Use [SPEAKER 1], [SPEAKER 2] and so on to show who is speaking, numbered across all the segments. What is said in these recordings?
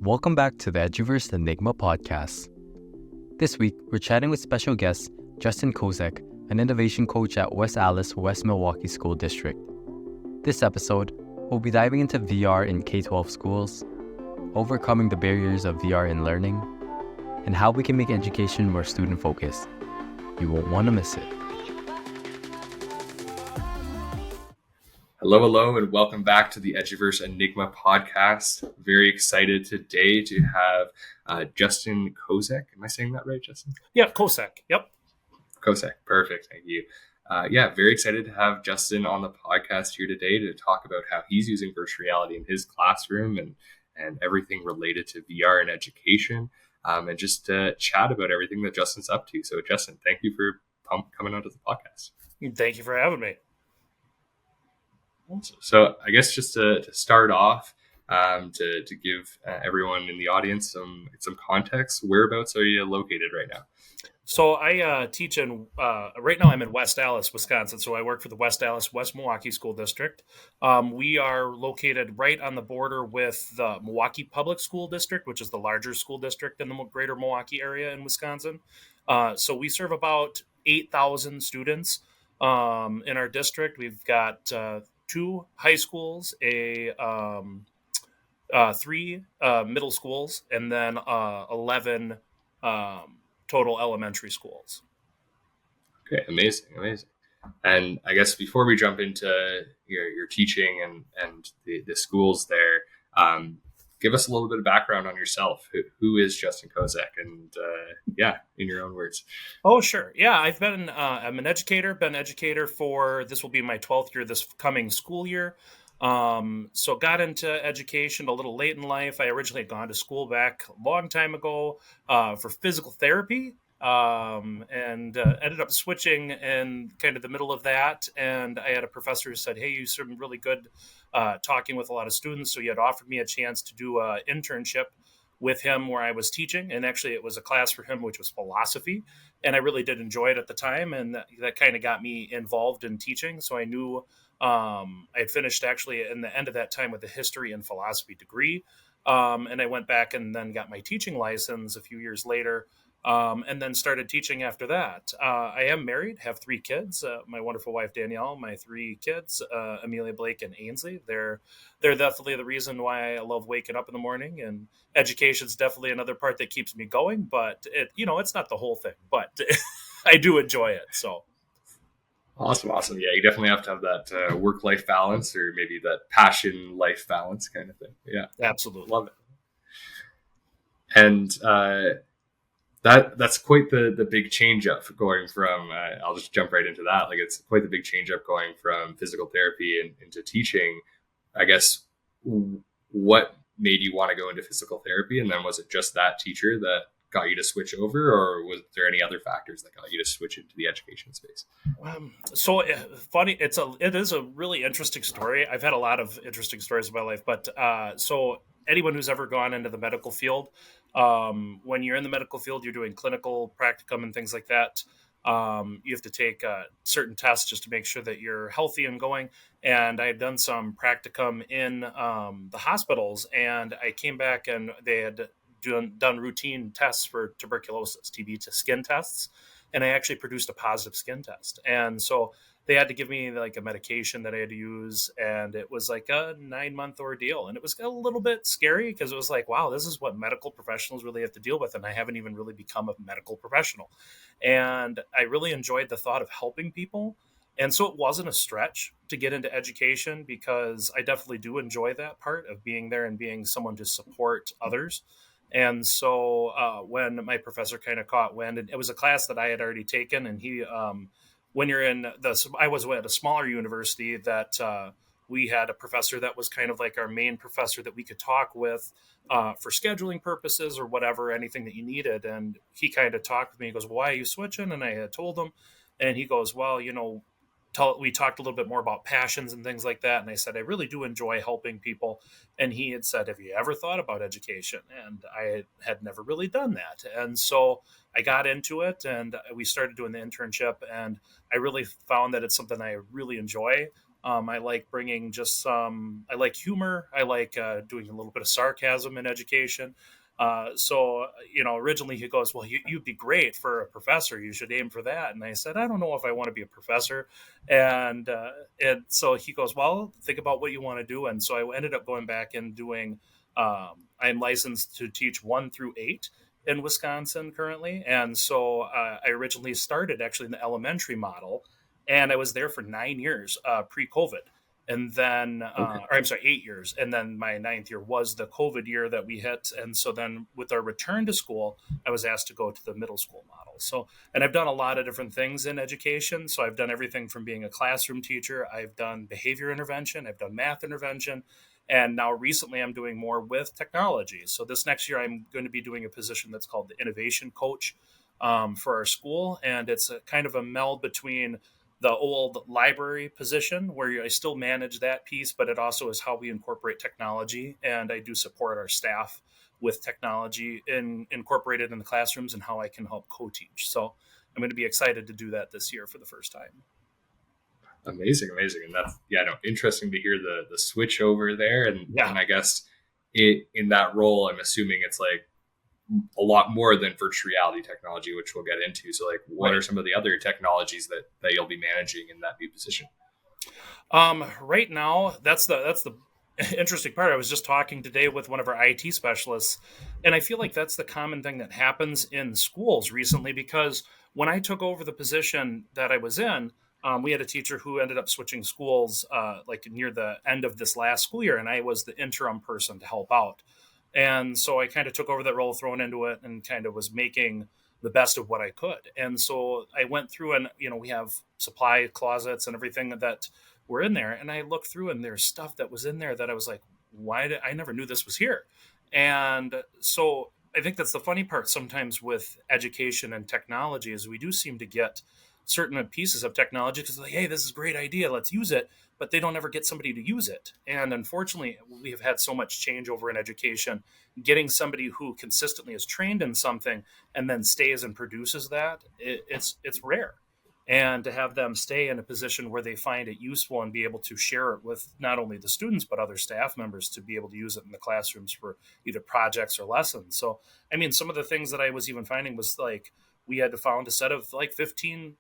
[SPEAKER 1] Welcome back to the Eduverse Enigma podcast. This week, we're chatting with special guest Justin Kosek, an innovation coach at West Allis-West Milwaukee School District. This episode, we'll be diving into VR in K-12 schools, overcoming the barriers of VR in learning, and how we can make education more student-focused. You won't want to miss it.
[SPEAKER 2] Hello, and welcome back to the Eduverse Enigma podcast. Very excited today to have Justin Kosek. Am I saying that right, Justin?
[SPEAKER 3] Yeah, Kosek. Yep.
[SPEAKER 2] Kosek. Perfect. Thank you. Very excited to have Justin on the podcast here today to talk about how he's using virtual reality in his classroom and everything related to VR and education, and just chat about everything that Justin's up to. So, Justin, thank you for coming onto the podcast.
[SPEAKER 3] Thank you for having me.
[SPEAKER 2] So I guess just to start off, to give everyone in the audience some context, whereabouts are you located right now?
[SPEAKER 3] So I teach in, right now I'm in West Allis, Wisconsin. So I work for the West Allis-West Milwaukee School District. We are located right on the border with the Milwaukee Public School District, which is the larger school district in the greater Milwaukee area in Wisconsin. So we serve about 8,000 students in our district. We've got 2 high schools, three middle schools, and then 11 total elementary schools.
[SPEAKER 2] Okay, amazing. And I guess before we jump into your teaching and the schools there, give us a little bit of background on yourself. Who is Justin Kosek? And in your own words.
[SPEAKER 3] Oh, sure. Yeah, I'm an educator, been an educator for, this will be my 12th year this coming school year. So got into education a little late in life. I originally had gone to school back a long time ago for physical therapy. And ended up switching in kind of the middle of that. And I had a professor who said, hey, you seem really good talking with a lot of students. So he had offered me a chance to do an internship with him where I was teaching. And actually it was a class for him, which was philosophy. And I really did enjoy it at the time. And that kind of got me involved in teaching. So I knew I had finished actually in the end of that time with a history and philosophy degree. And I went back and then got my teaching license a few years later. And then started teaching after that. I am married, have 3 kids. My wonderful wife, Danielle, my 3 kids, Amelia, Blake, and Ainsley. They're definitely the reason why I love waking up in the morning, and education is definitely another part that keeps me going, but it's not the whole thing, but I do enjoy it. So.
[SPEAKER 2] Awesome. Yeah, you definitely have to have that work-life balance, or maybe that passion-life balance kind of thing. Yeah,
[SPEAKER 3] absolutely.
[SPEAKER 2] Love it. And, that's quite the big change up going from, I'll just jump right into that. Like, it's quite the big change up going from physical therapy into teaching. I guess, what made you want to go into physical therapy? And then was it just that teacher that got you to switch over, or was there any other factors that got you to switch into the education space?
[SPEAKER 3] So funny. It is a really interesting story. I've had a lot of interesting stories in my life, but so anyone who's ever gone into the medical field, when you're in the medical field, you're doing clinical practicum and things like that. You have to take certain tests just to make sure that you're healthy and going. And I had done some practicum in the hospitals, and I came back and they had done routine tests for tuberculosis, TB skin tests. And I actually produced a positive skin test. And so they had to give me like a medication that I had to use. And it was like a 9-month ordeal. And it was a little bit scary because it was like, wow, this is what medical professionals really have to deal with. And I haven't even really become a medical professional. And I really enjoyed the thought of helping people. And so it wasn't a stretch to get into education, because I definitely do enjoy that part of being there and being someone to support others. And so when my professor kind of caught wind, and it was a class that I had already taken, and he, when you're in I was at a smaller university that we had a professor that was kind of like our main professor that we could talk with for scheduling purposes or whatever, anything that you needed. And he kind of talked with me. He goes, well, why are you switching? And I had told him, and he goes, well, we talked a little bit more about passions and things like that. And I said, I really do enjoy helping people. And he had said, have you ever thought about education? And I had never really done that. And so I got into it, and we started doing the internship, and I really found that it's something I really enjoy. I like bringing just some, I like humor. I like doing a little bit of sarcasm in education. Originally he goes, well, you'd be great for a professor. You should aim for that. And I said, I don't know if I want to be a professor. And so he goes, well, think about what you want to do. And so I ended up going back and doing, I'm licensed to teach 1 through 8 in Wisconsin currently. And so I originally started actually in the elementary model, and I was there for 9 years pre-COVID. And then,
[SPEAKER 2] Okay.
[SPEAKER 3] or I'm sorry, 8 years. And then my 9th year was the COVID year that we hit. And so then with our return to school, I was asked to go to the middle school model. So, and I've done a lot of different things in education. So I've done everything from being a classroom teacher, I've done behavior intervention, I've done math intervention. And now recently I'm doing more with technology. So this next year, I'm going to be doing a position that's called the innovation coach for our school. And it's a kind of a meld between the old library position where I still manage that piece, but it also is how we incorporate technology. And I do support our staff with technology incorporated in the classrooms and how I can help co-teach. So I'm going to be excited to do that this year for the first time.
[SPEAKER 2] Amazing. And that's, interesting to hear the switch over there. And I guess in that role, I'm assuming it's like a lot more than virtual reality technology, which we'll get into. So like, what are some of the other technologies that you'll be managing in that new position?
[SPEAKER 3] Right now, that's the interesting part. I was just talking today with one of our IT specialists, and I feel like that's the common thing that happens in schools recently, because when I took over the position that I was in, we had a teacher who ended up switching schools like near the end of this last school year, and I was the interim person to help out. And so I kind of took over that role, thrown into it, and kind of was making the best of what I could. And so I went through, and we have supply closets and everything that were in there. And I looked through, and there's stuff that was in there that I was like, why did I never knew this was here? And so I think that's the funny part sometimes with education and technology, is we do seem to get certain pieces of technology because like, hey, this is a great idea, let's use it, but they don't ever get somebody to use it. And unfortunately, we have had so much change over in education. Getting somebody who consistently is trained in something and then stays and produces that, it's rare. And to have them stay in a position where they find it useful and be able to share it with not only the students but other staff members to be able to use it in the classrooms for either projects or lessons. So I mean, some of the things that I was even finding was like, we had to found a set of like 15,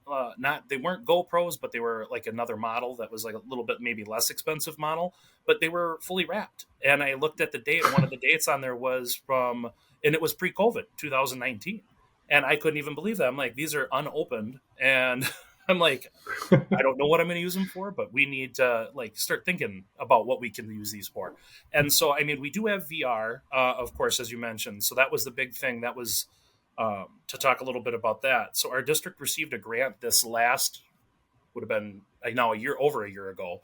[SPEAKER 3] they weren't GoPros, but they were like another model that was like a little bit maybe less expensive model, but they were fully wrapped. And I looked at the date. One of the dates on there was and it was pre-COVID, 2019. And I couldn't even believe that. I'm like, these are unopened. And I'm like, I don't know what I'm going to use them for, but we need to like start thinking about what we can use these for. And so, I mean, we do have VR, of course, as you mentioned. So that was the big thing. That was, to talk a little bit about that. So our district received a grant this last, would have been now over a year ago,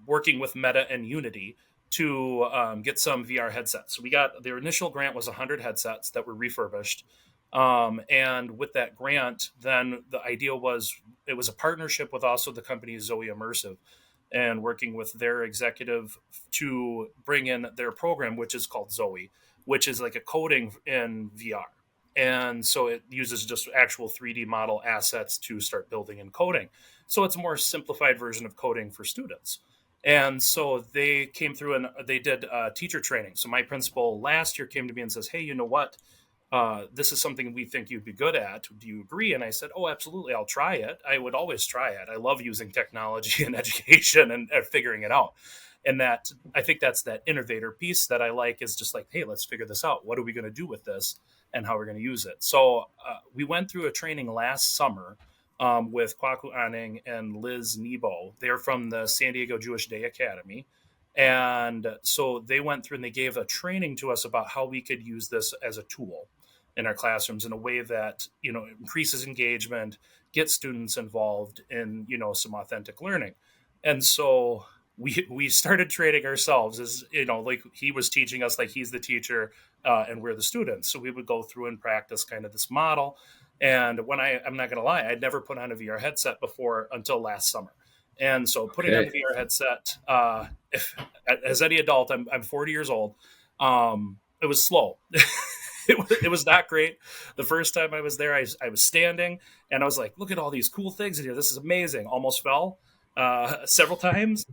[SPEAKER 3] working with Meta and Unity to get some VR headsets. So we got, their initial grant was 100 headsets that were refurbished. And with that grant, then the idea was, it was a partnership with also the company Zoe Immersive, and working with their executive to bring in their program, which is called Zoe, which is like a coding in VR. And so it uses just actual 3D model assets to start building and coding. So it's a more simplified version of coding for students. And so they came through and they did teacher training. So my principal last year came to me and says, hey, you know what? This is something we think you'd be good at. Do you agree? And I said, oh, absolutely. I'll try it. I would always try it. I love using technology in education and figuring it out. And that, I think that's that innovator piece that I like, is just like, hey, let's figure this out. What are we going to do with this and how we're going to use it? So we went through a training last summer with Kwaku Anning and Liz Nebo. They're from the San Diego Jewish Day Academy. And so they went through and they gave a training to us about how we could use this as a tool in our classrooms in a way that, increases engagement, gets students involved in, some authentic learning. And so we started training ourselves as, like he was teaching us, like he's the teacher and we're the students. So we would go through and practice kind of this model. And when I'm not going to lie, I'd never put on a VR headset before until last summer. And so putting on a VR headset, as any adult, I'm 40 years old. It was slow. It was not great. The first time I was there, I was standing and I was like, look at all these cool things in here. This is amazing. Almost fell. several times.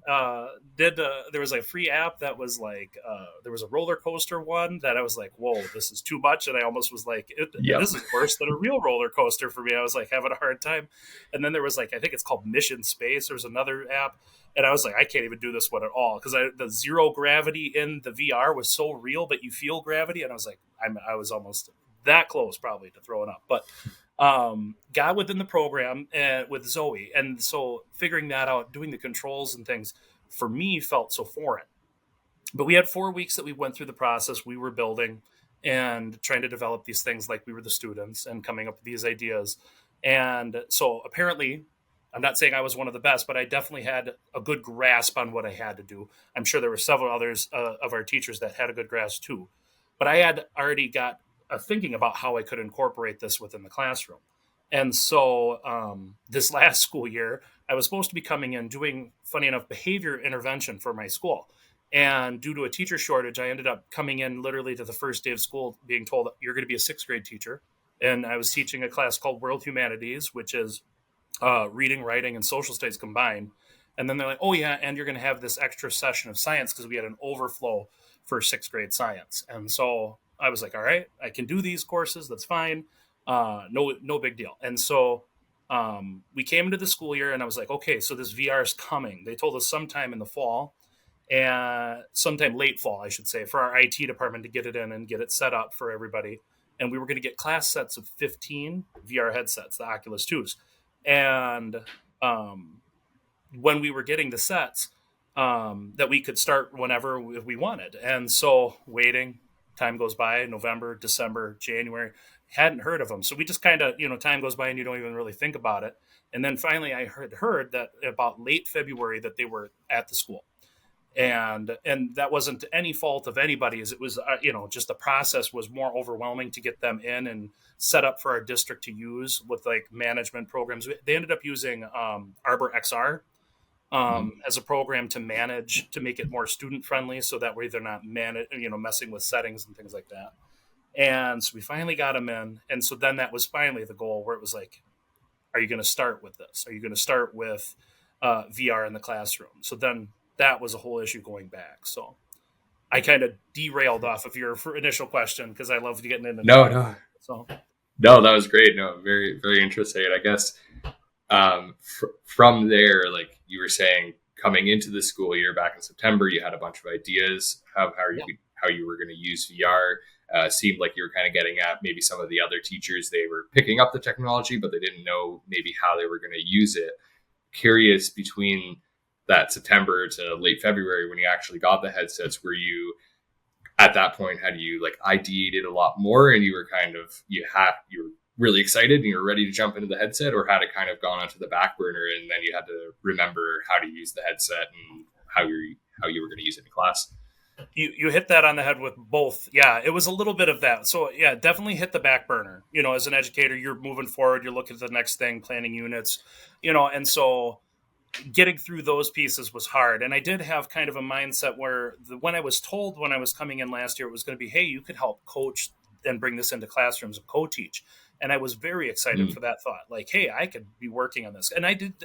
[SPEAKER 3] There was a free app that was like, there was a roller coaster one that I was like, whoa, this is too much. And I almost was like,
[SPEAKER 2] Yep.
[SPEAKER 3] this is worse than a real roller coaster for me. I was like having a hard time. And then there was like, I think it's called Mission Space. There's another app. And I was like, I can't even do this one at all. Cause the zero gravity in the VR was so real, but you feel gravity. And I was like, I was almost that close probably to throwing up, but got within the program with Zoe. And so figuring that out, doing the controls and things for me felt so foreign. But we had 4 weeks that we went through the process. We were building and trying to develop these things like we were the students and coming up with these ideas. And so apparently, I'm not saying I was one of the best, but I definitely had a good grasp on what I had to do. I'm sure there were several others of our teachers that had a good grasp too. But I had already got thinking about how I could incorporate this within the classroom. And so this last school year, I was supposed to be coming in doing, funny enough, behavior intervention for my school. And due to a teacher shortage, I ended up coming in literally to the first day of school being told, you're going to be a sixth grade teacher. And I was teaching a class called World Humanities, which is reading, writing, and social studies combined. And then they're like, oh, yeah, and you're going to have this extra session of science because we had an overflow for sixth grade science. And so I was like, all right, I can do these courses. That's fine. No big deal. And so we came into the school year and I was like, okay, so this VR is coming. They told us sometime in the fall and sometime late fall, I should say, for our IT department to get it in and get it set up for everybody. And we were going to get class sets of 15 VR headsets, the Oculus 2s. And when we were getting the sets, that we could start whenever we wanted. And so waiting, time goes by, November, December, January, hadn't heard of them. So we just kind of, time goes by and you don't even really think about it. And then finally I heard that about late February that they were at the school. And that wasn't any fault of anybody's. It was, just the process was more overwhelming to get them in and set up for our district to use with like management programs. They ended up using Arbor XR as a program to manage, to make it more student friendly. So that way they're not messing with settings and things like that. And so we finally got them in. And so then that was finally the goal where it was like, are you going to start with this? Are you going to start with VR in the classroom? So then that was a whole issue going back. So I kind of derailed off of your initial question because I loved getting into
[SPEAKER 2] No.
[SPEAKER 3] So
[SPEAKER 2] No, that was great. No, very, very interesting. And I guess from there, like you were saying, coming into the school year back in September, you had a bunch of ideas how you were going to use VR. Seemed like you were kind of getting at maybe some of the other teachers, they were picking up the technology, but they didn't know maybe how they were going to use it. Curious, between that September to late February when you actually got the headsets, were you at that point, had you like ideated a lot more and you were you were really excited and you were ready to jump into the headset, or had it kind of gone onto the back burner and then you had to remember how to use the headset and how you were going to use it in class?
[SPEAKER 3] You hit that on the head with both. Yeah, it was a little bit of that. So yeah, definitely hit the back burner. As an educator, you're moving forward, you're looking at the next thing, planning units, and so getting through those pieces was hard. And I did have kind of a mindset where when I was told when I was coming in last year, it was going to be, hey, you could help coach and bring this into classrooms and co-teach. And I was very excited for that thought. Like, hey, I could be working on this. And I did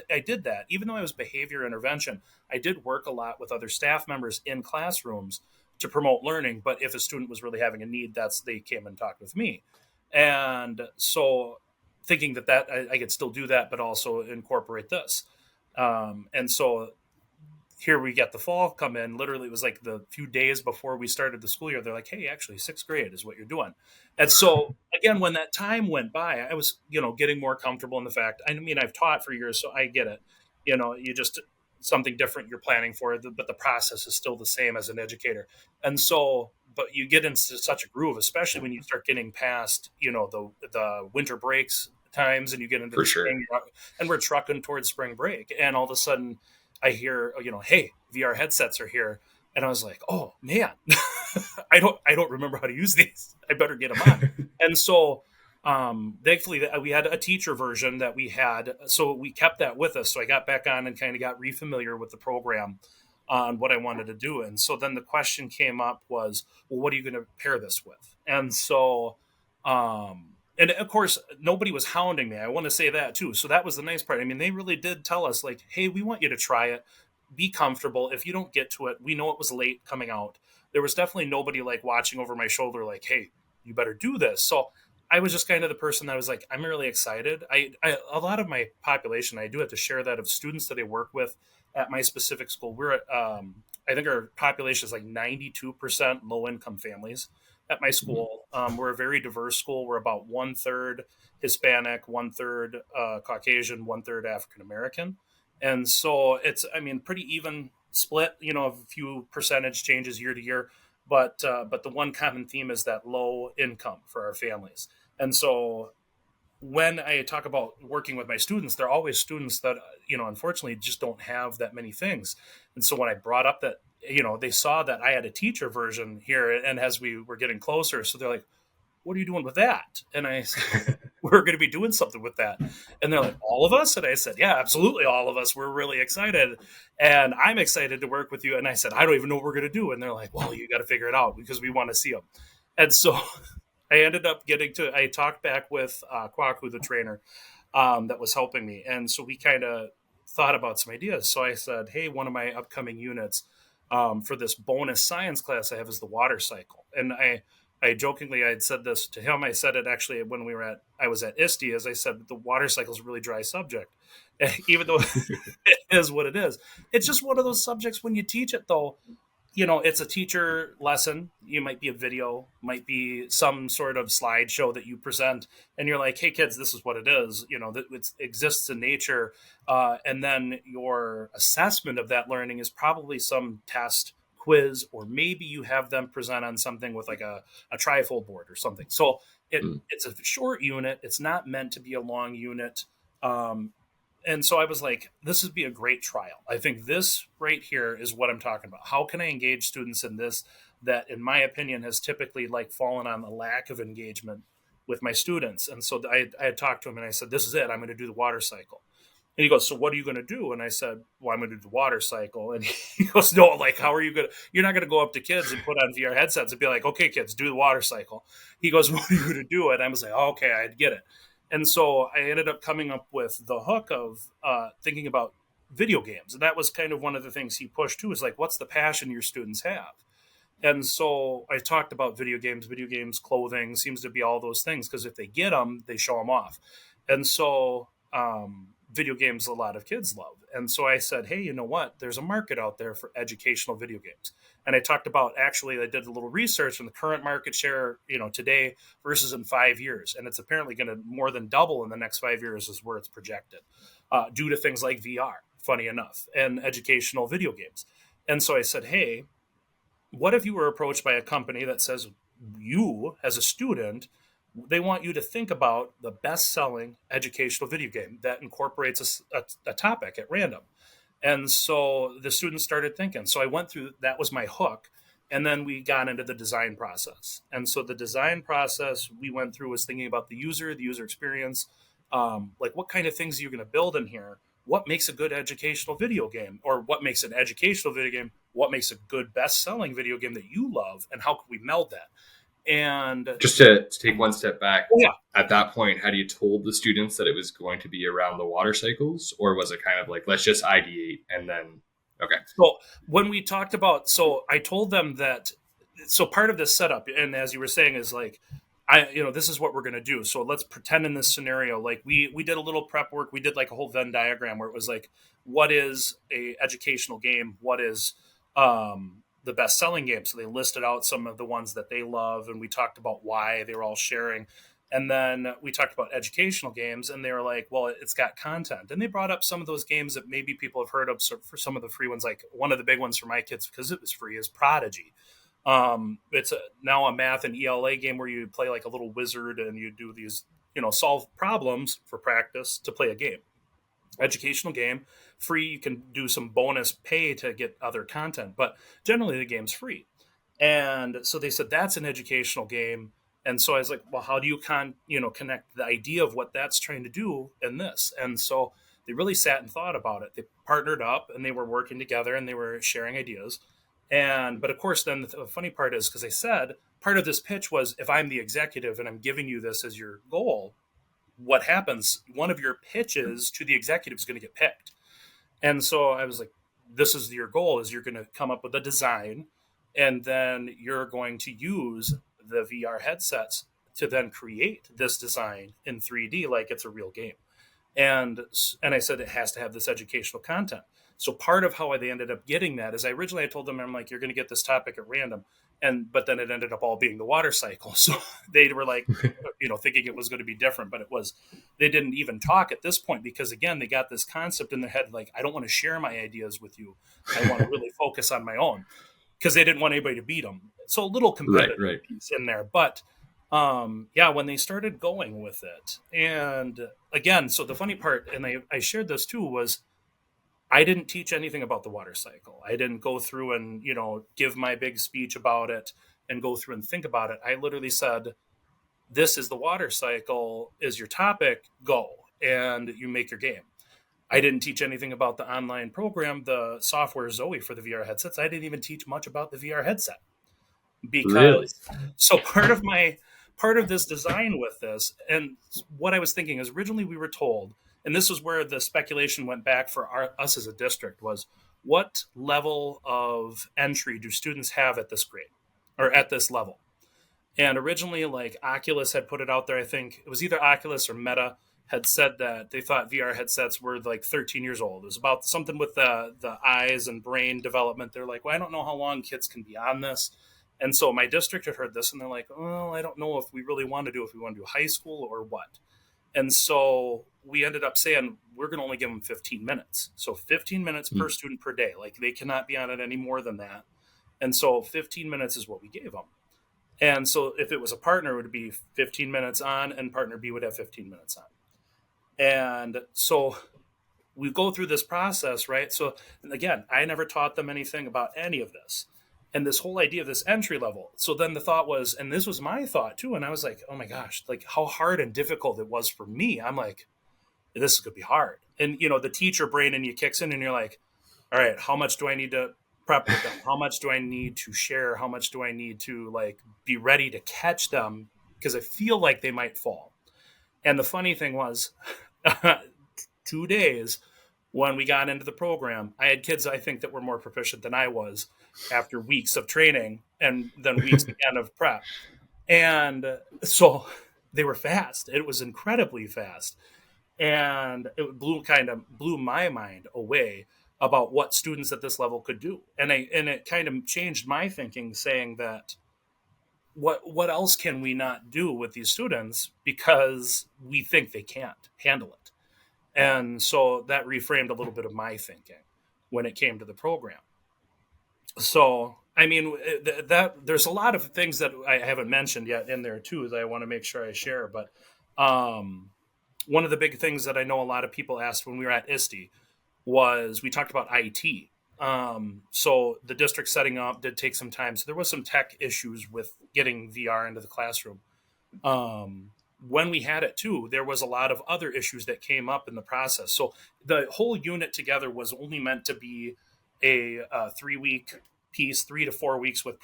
[SPEAKER 3] that. Even though I was behavior intervention, I did work a lot with other staff members in classrooms to promote learning. But if a student was really having a need, they came and talked with me. And so thinking that I could still do that, but also incorporate this. And so here we get the fall come in. Literally, it was like the few days before we started the school year. They're like, hey, actually, sixth grade is what you're doing. And so, again, when that time went by, I was, getting more comfortable in the fact. I mean, I've taught for years, so I get it. You just something different you're planning for, but the process is still the same as an educator. And so, but you get into such a groove, especially when you start getting past, the winter breaks times and you get into
[SPEAKER 2] For
[SPEAKER 3] the
[SPEAKER 2] sure.
[SPEAKER 3] spring, and we're trucking towards spring break. And all of a sudden I hear, hey, VR headsets are here. And I was like, oh man, I don't remember how to use these. I better get them on. And so thankfully we had a teacher version that we had. So we kept that with us. So I got back on and kind of got re-familiar with the program on what I wanted to do. And so then the question came up was, well, what are you going to pair this with? And so and of course, nobody was hounding me. I want to say that too. So that was the nice part. I mean, they really did tell us like, hey, we want you to try it. Be comfortable. If you don't get to it, we know it was late coming out. There was definitely nobody like watching over my shoulder, like, hey, you better do this. So I was just kind of the person that was like, I'm really excited. A lot of my population, I do have to share that, of students that I work with at my specific school. We're at, I think our population is like 92% low income families at my school. We're a very diverse school. We're about 1/3 Hispanic, 1/3 Caucasian, 1/3 African American. And so it's, I mean, pretty even split, a few percentage changes year to year. But the one common theme is that low income for our families. And so when I talk about working with my students, they're always students that, unfortunately just don't have that many things. And so when I brought up that, they saw that I had a teacher version here, and as we were getting closer, so they're like, what are you doing with that? And I said, we're going to be doing something with that. And they're like, all of us? And I said, yeah, absolutely. All of us. We're really excited. And I'm excited to work with you. And I said, I don't even know what we're going to do. And they're like, well, you got to figure it out because we want to see them. And so I ended up I talked back with Kwaku, the trainer that was helping me. And so we kind of thought about some ideas. So I said, hey, one of my upcoming units for this bonus science class I have is the water cycle. And I jokingly, I had said this to him. I said it actually when I was at ISTE, as I said, the water cycle is a really dry subject, even though it is what it is. It's just one of those subjects when you teach it, though, it's a teacher lesson. You might be a video, might be some sort of slideshow that you present, and you're like, hey, kids, this is what it is. That it exists in nature. And then your assessment of that learning is probably some test, quiz, or maybe you have them present on something with like a trifold board or something. So it's a short unit. It's not meant to be a long unit. And so I was like, this would be a great trial. I think this right here is what I'm talking about. How can I engage students in this that, in my opinion, has typically like fallen on a lack of engagement with my students? And so I had talked to him and I said, this is it. I'm going to do the water cycle. And he goes, so what are you going to do? And I said, well, I'm going to do the water cycle. And he goes, no, like, how are you going to, you're not going to go up to kids and put on VR headsets and be like, okay, kids, do the water cycle. He goes, what are you going to do? And I was like, oh, okay, I get it. And so I ended up coming up with the hook of thinking about video games. And that was kind of one of the things he pushed too, is like, what's the passion your students have? And so I talked about video games, clothing, seems to be all those things, because if they get them, they show them off. And so video games a lot of kids love. And so I said, hey, you know what? There's a market out there for educational video games. And I talked about, actually, I did a little research on the current market share, today versus in 5 years. And it's apparently going to more than double in the next 5 years is where it's projected, due to things like VR, funny enough, and educational video games. And so I said, hey, what if you were approached by a company that says you, as a student, they want you to think about the best-selling educational video game that incorporates a topic at random? And so the students started thinking. So I went through, that was my hook. And then we got into the design process. And so the design process we went through was thinking about the user experience. Like, what kind of things are you going to build in here? What makes a good educational video game? Or what makes an educational video game? What makes a good best-selling video game that you love? And how can we meld that? And
[SPEAKER 2] just to take one step back,
[SPEAKER 3] yeah.
[SPEAKER 2] At that point, had you told the students that it was going to be around the water cycles, or was it kind of like, let's just ideate and then, okay.
[SPEAKER 3] So when we talked about, so I told them that, so part of this setup, and as you were saying, is like, this is what we're going to do. So let's pretend in this scenario, like we did a little prep work. We did like a whole Venn diagram where it was like, what is a educational game? What is, the best-selling game? So they listed out some of the ones that they love, and we talked about why they were all sharing. And then we talked about educational games, and they were like, well, it's got content. And they brought up some of those games that maybe people have heard of. So for some of the free ones, like one of the big ones for my kids, because it was free, is Prodigy. It's now a math and ELA game where you play like a little wizard and you do these, solve problems for practice to play a game. Educational game, free. You can do some bonus pay to get other content, but generally the game's free. And so they said that's an educational game. And so I was like, well, how do you connect the idea of what that's trying to do in this? And so they really sat and thought about it. They partnered up and they were working together and they were sharing ideas. But of course, then the funny part is, because I said, part of this pitch was, if I'm the executive and I'm giving you this as your goal, what happens? One of your pitches to the executive is going to get picked. And so I was like, this is your goal, is you're going to come up with a design, and then you're going to use the VR headsets to then create this design in 3D like it's a real game. And I said it has to have this educational content. So part of how they ended up getting that is, I told them, I'm like, you're going to get this topic at random. But then it ended up all being the water cycle. So they were like, thinking it was going to be different, but they didn't even talk at this point, because again, they got this concept in their head. Like, I don't want to share my ideas with you. I want to really focus on my own, because they didn't want anybody to beat them. So a little competitive piece in there, but when they started going with it. And again, so the funny part, and I shared this too, was I didn't teach anything about the water cycle. I didn't go through and, give my big speech about it and go through and think about it. I literally said, this is the water cycle, is your topic, go, and you make your game. I didn't teach anything about the online program, the software Zoe for the VR headsets. I didn't even teach much about the VR headset, because so part of this design with this, and what I was thinking is, originally we were told, and this is where the speculation went back for us as a district, was what level of entry do students have at this grade or at this level? And originally, like, Oculus had put it out there. I think it was either Oculus or Meta had said that they thought VR headsets were like 13 years old. It was about something with the eyes and brain development. They're like, well, I don't know how long kids can be on this. And so my district had heard this, and they're like, well, I don't know if we really want to do, if we want to do high school or what. And so we ended up saying, we're going to only give them 15 minutes. So 15 minutes per student per day. Like, they cannot be on it any more than that. And so 15 minutes is what we gave them. And so if it was a partner, it would be 15 minutes on, and partner B would have 15 minutes on. And so we go through this process, right? So again, I never taught them anything about any of this. And this whole idea of this entry level. So then the thought was, and this was my thought too, and I was like, oh my gosh, like how hard and difficult it was for me. I'm like, this is going to be hard. And, the teacher brain in you kicks in, and you're like, all right, how much do I need to prep with them? How much do I need to share? How much do I need to be ready to catch them? Because I feel like they might fall. And the funny thing was, 2 days when we got into the program, I had kids, I think, that were more proficient than I was after weeks of training and then weeks again of prep. And so they were fast. It was incredibly fast. And it blew my mind away about what students at this level could do. And it kind of changed my thinking, saying that what else can we not do with these students because we think they can't handle it. And so that reframed a little bit of my thinking when it came to the program. So, I mean, that there's a lot of things that I haven't mentioned yet in there too, that I want to make sure I share. But one of the big things that I know a lot of people asked when we were at ISTE was, we talked about IT. So the district setting up did take some time. So there was some tech issues with getting VR into the classroom. When we had it too, there was a lot of other issues that came up in the process. So the whole unit together was only meant to be a 3-week piece, 3 to 4 weeks with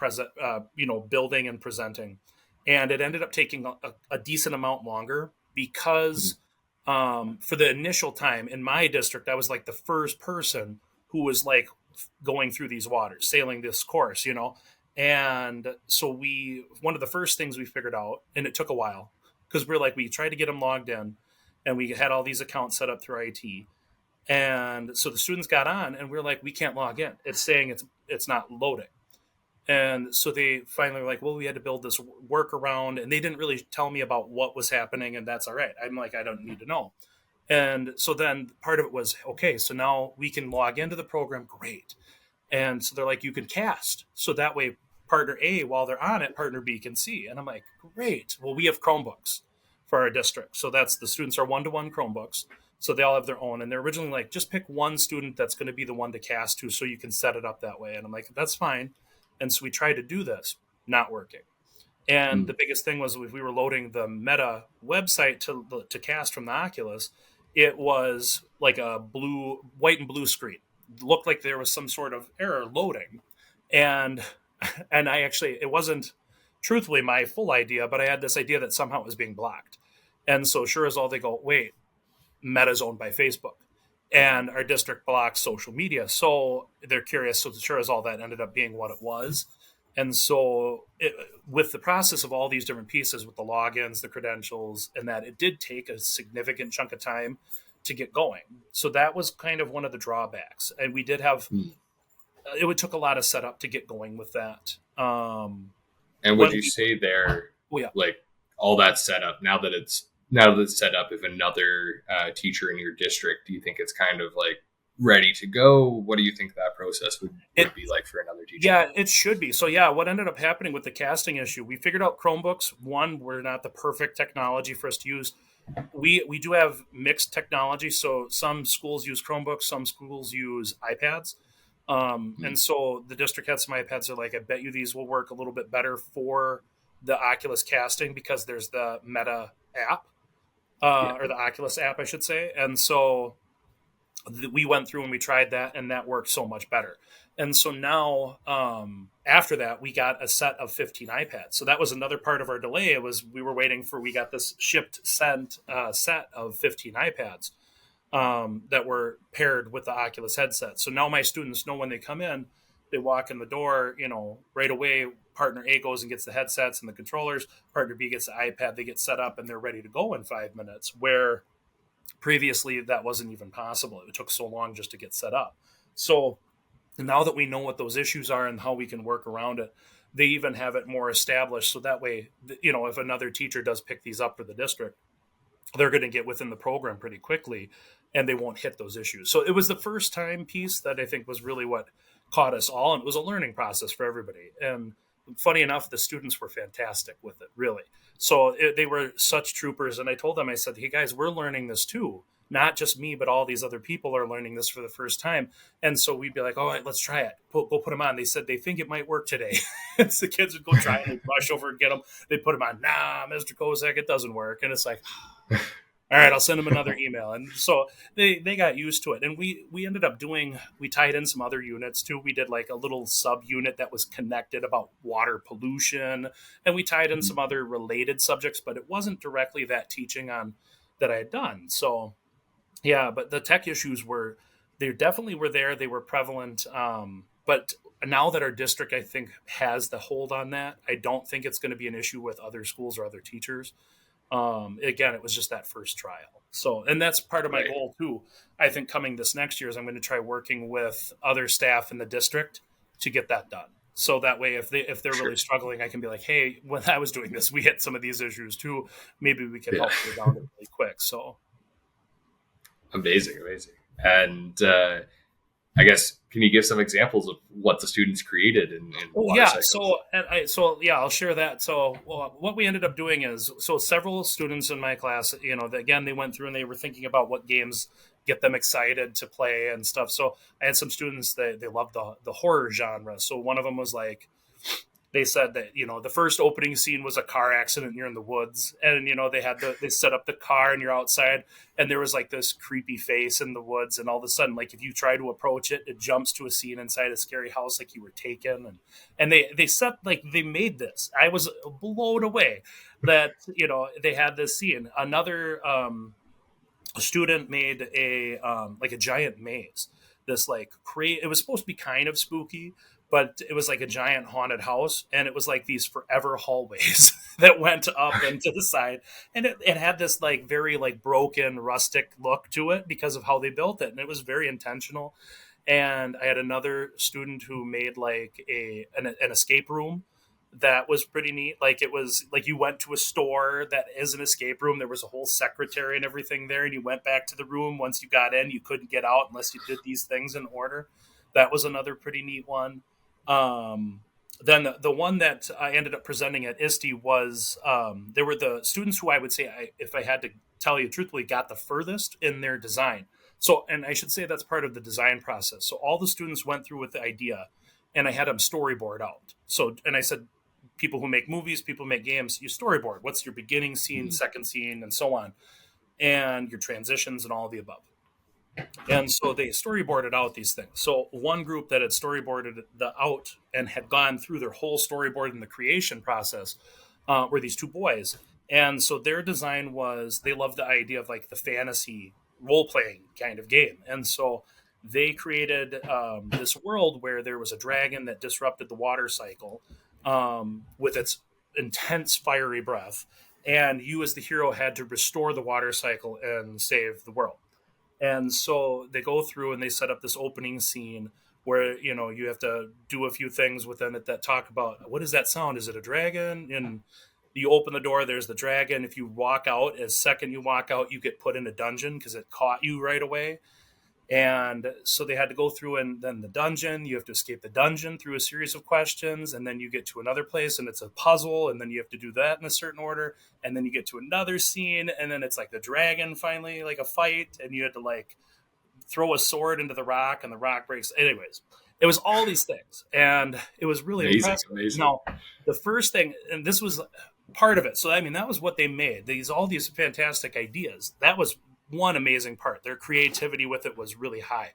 [SPEAKER 3] building and presenting. And it ended up taking a decent amount longer because for the initial time in my district, I was like the first person who was like going through these waters, sailing this course, And so one of the first things we figured out, and it took a while, because we tried to get them logged in, and we had all these accounts set up through IT. And so the students got on, and we're like, we can't log in. It's saying it's not loading. And so they finally were like, well, we had to build this workaround, and they didn't really tell me about what was happening, and that's all right. I'm like, I don't need to know. And so then part of it was, okay, so now we can log into the program. Great. And so they're like, you can cast. So that way partner A, while they're on it, partner B can see. And I'm like, great. Well, we have Chromebooks for our district. So the students are 1-to-1 Chromebooks. So they all have their own. And they're originally like, just pick one student that's going to be the one to cast to, so you can set it up that way. And I'm like, that's fine. And so we tried to do this, not working. And the biggest thing was, if we were loading the Meta website to cast from the Oculus, it was like a white and blue screen. It looked like there was some sort of error loading. And it wasn't truthfully my full idea, but I had this idea that somehow it was being blocked. And so sure as all they go, wait, Meta's owned by Facebook and our district blocks social media. So they're curious. So sure as all that ended up being what it was. And so with the process of all these different pieces with the logins, the credentials, and that, it did take a significant chunk of time to get going. So that was kind of one of the drawbacks. And we did have, it took a lot of setup to get going with that.
[SPEAKER 2] And would you say there, like all that setup, now that it's set up, if another teacher in your district, do you think it's kind of like ready to go? What do you think that process would be like for another teacher?
[SPEAKER 3] Yeah, it should be. So yeah, what ended up happening with the casting issue, we figured out Chromebooks, one, were not the perfect technology for us to use. We do have mixed technology. So some schools use Chromebooks, some schools use iPads. And so the district had some iPads. They're like, I bet you these will work a little bit better for the Oculus casting because there's the Meta app, or the Oculus app, I should say. And so we went through and we tried that, and that worked so much better. And so now, after that, we got a set of 15 iPads. So that was another part of our delay. It was, we were waiting for, we got this set of 15 iPads that were paired with the Oculus headset. So now my students know when they come in, they walk in the door, right away, partner A goes and gets the headsets and the controllers, partner B gets the iPad, they get set up and they're ready to go in 5 minutes, where previously that wasn't even possible. It took so long just to get set up. So now that we know what those issues are and how we can work around it, they even have it more established. So that way, if another teacher does pick these up for the district, they're going to get within the program pretty quickly and they won't hit those issues. So it was the first time piece that I think was really what caught us all. And it was a learning process for everybody. And funny enough, the students were fantastic with it, really. So they were such troopers. And I told them, I said, hey guys, we're learning this too. Not just me, but all these other people are learning this for the first time. And so we'd be like, all right, let's try it. Go put them on. They said they think it might work today. So the kids would go try it and rush over and get them. They'd put them on. Nah, Mr. Kosek, it doesn't work. And it's like, all right, I'll send them another email. And so they got used to it. And we ended up we tied in some other units too. We did like a little sub unit that was connected about water pollution. And we tied in some other related subjects, but it wasn't directly that teaching on that I had done. So yeah, but the tech issues they definitely were there. They were prevalent. But now that our district, I think, has the hold on that, I don't think it's going to be an issue with other schools or other teachers. Again, it was just that first trial. So, and that's part of my goal too. I think coming this next year is I'm going to try working with other staff in the district to get that done. So that way, if they're really struggling, I can be like, hey, when I was doing this, we hit some of these issues too. Maybe we can help you down it really quick. So.
[SPEAKER 2] Amazing. And I guess, can you give some examples of what the students created in water cycles?
[SPEAKER 3] I'll share that. So what we ended up doing is, several students in my class, again, they went through and they were thinking about what games get them excited to play and stuff. So I had some students that they loved the horror genre. So one of them was like, they said that, the first opening scene was a car accident and you're in the woods, and, they set up the car and you're outside and there was like this creepy face in the woods. And all of a sudden, like if you try to approach it, it jumps to a scene inside a scary house, like you were taken. And they made this. I was blown away that, they had this scene. Another student made a giant maze. This it was supposed to be kind of spooky, but it was like a giant haunted house, and it was like these forever hallways that went up and to the side. And it had this like very like broken rustic look to it because of how they built it. And it was very intentional. And I had another student who made like an escape room that was pretty neat. Like it was like you went to a store that is an escape room. There was a whole secretary and everything there. And you went back to the room. Once you got in, you couldn't get out unless you did these things in order. That was another pretty neat one. Then the one that I ended up presenting at ISTE was, there were the students who I would say, if I had to tell you truthfully, got the furthest in their design. So, and I should say that's part of the design process. So all the students went through with the idea and I had them storyboard out. So, and I said, people who make movies, people who make games, you storyboard. What's your beginning scene, second scene, and so on, and your transitions and all of the above. And so they storyboarded out these things. So one group that had storyboarded the out and had gone through their whole storyboard in the creation process were these two boys. And so their design was, they loved the idea of like the fantasy role playing kind of game. And so they created this world where there was a dragon that disrupted the water cycle with its intense fiery breath. And you, as the hero, had to restore the water cycle and save the world. And so they go through and they set up this opening scene where, you know, you have to do a few things within it that talk about, what is that sound? Is it a dragon? And you open the door, there's the dragon. If you walk out, as second you walk out, you get put in a dungeon because it caught you right away. And so they had to go through, and then the dungeon, you have to escape the dungeon through a series of questions, and then you get to another place and it's a puzzle, and then you have to do that in a certain order, and then you get to another scene, and then it's like the dragon finally, like a fight, and you had to like throw a sword into the rock and the rock breaks. Anyways, it was all these things, and it was really impressive. Now, the first thing, and this was part of it, so I mean that was what they made, all these fantastic ideas. That was one amazing part. Their creativity with it was really high.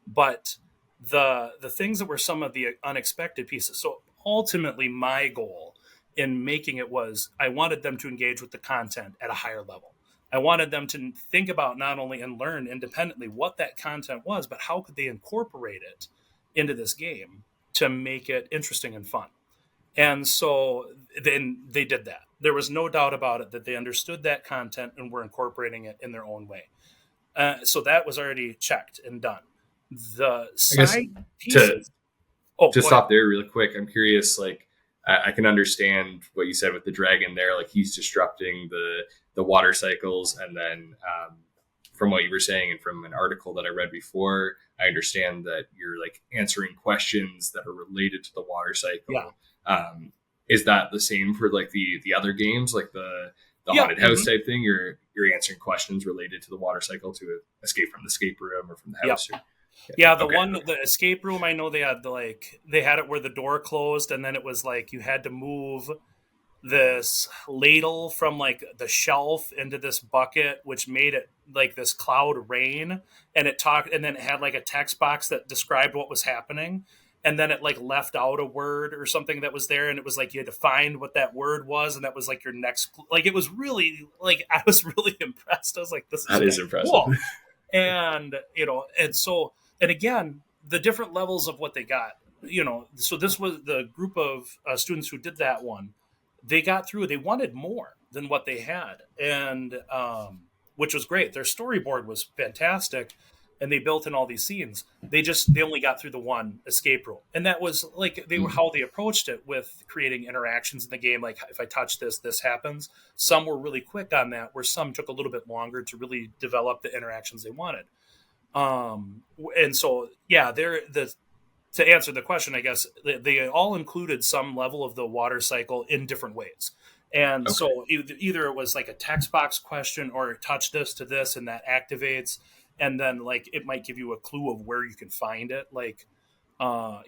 [SPEAKER 3] But the things that were some of the unexpected pieces. So ultimately my goal in making it was, I wanted them to engage with the content at a higher level. I wanted them to think about not only and learn independently what that content was, but how could they incorporate it into this game to make it interesting and fun. And so then they did that. There was no doubt about it that they understood that content and were incorporating it in their own way. So that was already checked and done. The side pieces.
[SPEAKER 2] To stop there really quick, I'm curious, like, I can understand what you said with the dragon there. Like, he's disrupting the water cycles. And then from what you were saying and from an article that I read before, I understand that you're like answering questions that are related to the water cycle.
[SPEAKER 3] Yeah.
[SPEAKER 2] Is that the same for like the other games, like the haunted house type thing? You're answering questions related to the water cycle to escape from the escape room or from the house.
[SPEAKER 3] The escape room, I know they had they had it where the door closed, and then it was like you had to move this ladle from like the shelf into this bucket, which made it like this cloud rain, and then it had like a text box that described what was happening. And then it like left out a word or something that was there. And it was like, you had to find what that word was. And that was like your next, like, it was really like, I was really impressed. I was like, this is
[SPEAKER 2] impressive.
[SPEAKER 3] Cool. And, you know, and again, the different levels of what they got, you know, so this was the group of students who did that one. They got through, they wanted more than what they had. And, which was great. Their storyboard was fantastic. And they built in all these scenes. They only got through the one escape room. And that was like, how they approached it with creating interactions in the game. Like, if I touch this, this happens. Some were really quick on that, where some took a little bit longer to really develop the interactions they wanted. And so, yeah, to answer the question, I guess they all included some level of the water cycle in different ways. And so either it was like a text box question, or touch this to this and that activates. And then like it might give you a clue of where you can find it, like all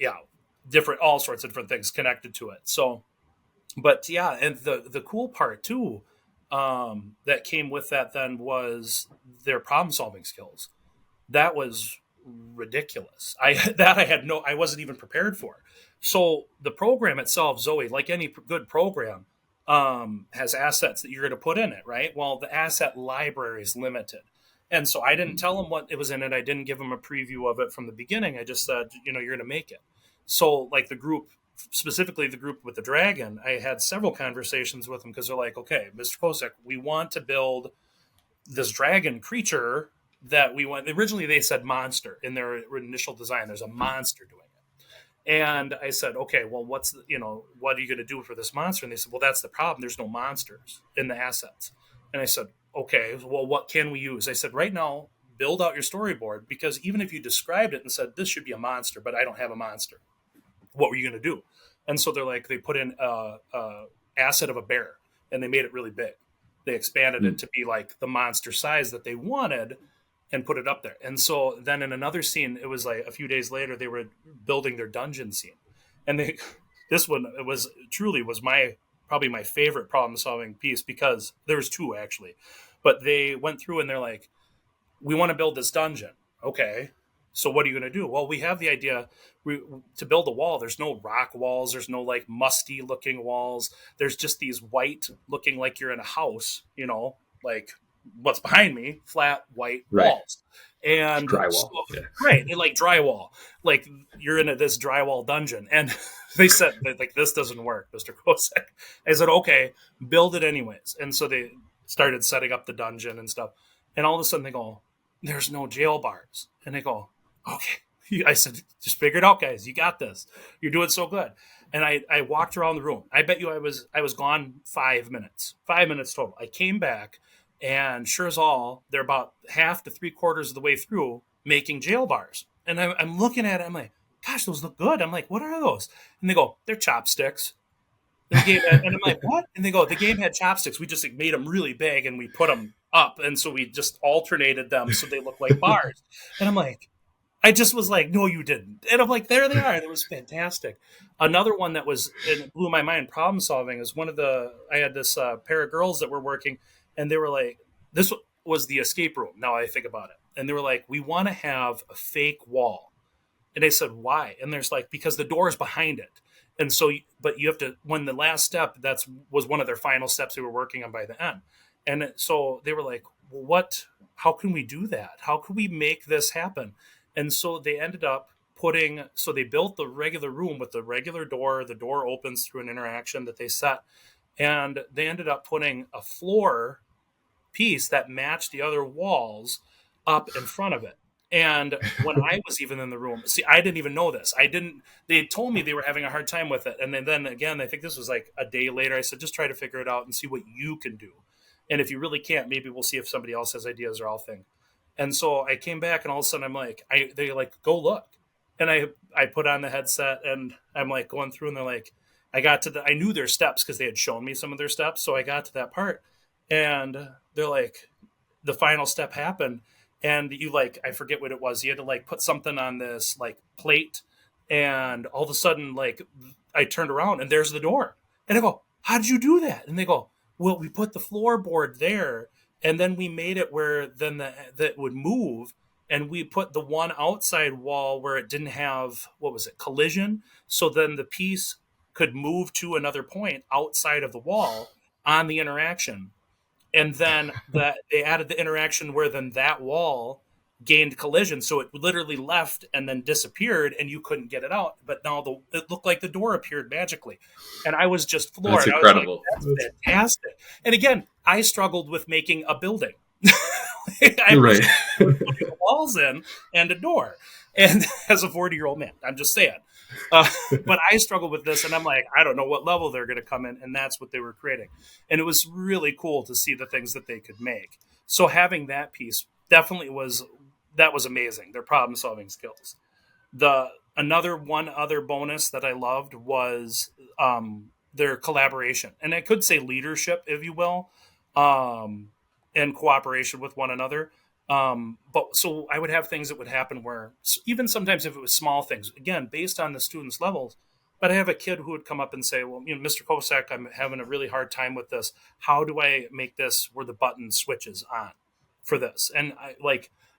[SPEAKER 3] sorts of different things connected to it. So, but yeah, and the cool part too that came with that then was their problem solving skills. That was ridiculous. I wasn't even prepared for. So the program itself, Zoe, like any good program, has assets that you're going to put in it, right? Well, the asset library is limited. And so I didn't tell them what it was in it. I didn't give them a preview of it from the beginning. I just said, you know, you're going to make it. So like the group, specifically the group with the dragon, I had several conversations with them because they're like, okay, Mr. Kosek, we want to build this dragon creature that we want. Originally, they said monster in their initial design. There's a monster doing it. And I said, okay, well, what are you going to do for this monster? And they said, well, that's the problem. There's no monsters in the assets. And I said, okay, well, what can we use? I said, right now, build out your storyboard, because even if you described it and said, this should be a monster, but I don't have a monster, what were you going to do? And so they're like, they put in a asset of a bear, and they made it really big. They expanded it to be like the monster size that they wanted and put it up there. And so then in another scene, it was like a few days later, they were building their dungeon scene. And this one, was probably my favorite problem solving piece, because there's two actually, but they went through and they're like, we want to build this dungeon. okay, so what are you going to do? Well, we have the idea to build a wall. There's no rock walls. There's no like musty looking walls. There's just these white looking like you're in a house, like what's behind me, flat white
[SPEAKER 2] Right.
[SPEAKER 3] walls. And
[SPEAKER 2] Drywall. Yeah.
[SPEAKER 3] right, and like drywall, like you're in this drywall dungeon. And they said that, like, this doesn't work, Mr. Kosek. I said, okay, build it anyways. And so they started setting up the dungeon and stuff. And all of a sudden they go, there's no jail bars. And they go, okay. I said, just figure it out, guys. You got this. You're doing so good. And I walked around the room. I bet you I was gone 5 minutes. 5 minutes total. I came back, and sure as all, they're about half to 3/4 of the way through making jail bars. And I'm looking at it. I'm like, gosh, those look good. I'm like, what are those? And they go, they're chopsticks. And I'm like, what? And they go, the game had chopsticks. We just like, made them really big, and we put them up. And so we just alternated them so they look like bars. And I'm like, I just was like, no, you didn't. And I'm like, there they are. It was fantastic. Another one that was, and it blew my mind, problem solving, is I had this pair of girls that were working, and they were like, this was the escape room. Now I think about it. And they were like, we want to have a fake wall. And they said, why? And there's like, because the door is behind it. And so, but you have to, when the last step, was one of their final steps they were working on by the end. And so they were like, well, how can we do that? How can we make this happen? And so they ended up they built the regular room with the regular door. The door opens through an interaction that they set. And they ended up putting a floor piece that matched the other walls up in front of it. And when I was even in the room, see, I didn't even know this. They told me they were having a hard time with it. And then again, I think this was like a day later, I said, just try to figure it out and see what you can do. And if you really can't, maybe we'll see if somebody else has ideas, or I'll think. And so I came back, and all of a sudden I'm like, they're like, go look. And I put on the headset, and I'm like going through, and they're like, I knew their steps because they had shown me some of their steps. So I got to that part, and they're like, the final step happened. And I forget what it was. You had to like put something on this like plate, and all of a sudden, like, I turned around, and there's the door. And I go, how did you do that? And they go, well, we put the floorboard there, and then we made it where then that would move, and we put the one outside wall where it didn't have, collision. So then the piece could move to another point outside of the wall on the interaction. And then they added the interaction where then that wall gained collision. So it literally left and then disappeared, and you couldn't get it out. But now it looked like the door appeared magically. And I was just floored.
[SPEAKER 2] That's incredible.
[SPEAKER 3] I was like, that's fantastic. And again, I struggled with making a building.
[SPEAKER 2] Right.
[SPEAKER 3] Putting walls in and a door. And as a 40-year-old man, I'm just saying. But I struggled with this, and I'm like, I don't know what level they're going to come in, and that's what they were creating. And it was really cool to see the things that they could make. So having that piece definitely was amazing. Their problem solving skills. One other bonus that I loved was their collaboration, and I could say leadership, if you will, and cooperation with one another. But so I would have things that would happen where even sometimes if it was small things, again, based on the students' levels, but I have a kid who would come up and say, well, Mr. Kosek, I'm having a really hard time with this. How do I make this where the button switches on for this? And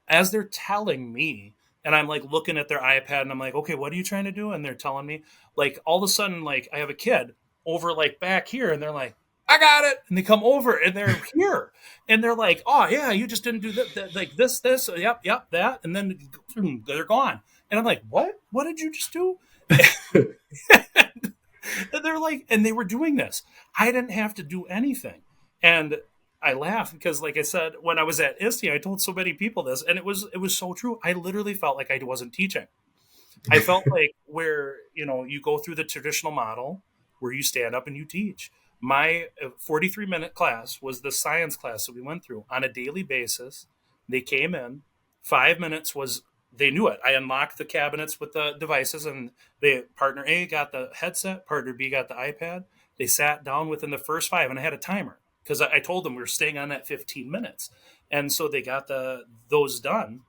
[SPEAKER 3] as they're telling me, and I'm like looking at their iPad, and I'm like, okay, what are you trying to do? And they're telling me, like, all of a sudden, like, I have a kid over like back here, and they're like, I got it. And they come over, and they're here, and they're like, oh yeah, you just didn't do that, like this, yep, that. And then they're gone. And I'm like, what did you just do? And they're like, and they were doing this. I didn't have to do anything. And I laugh because, like I said, when I was at ISTE, I told so many people this, and it was so true. I literally felt like I wasn't teaching. I felt like where, you go through the traditional model where you stand up and you teach. My 43-minute class was the science class that we went through on a daily basis. They came in, 5 minutes was, they knew it. I unlocked the cabinets with the devices, and partner A got the headset, partner B got the iPad. They sat down within the first 5, and I had a timer because I told them we were staying on that 15 minutes. And so they got those done.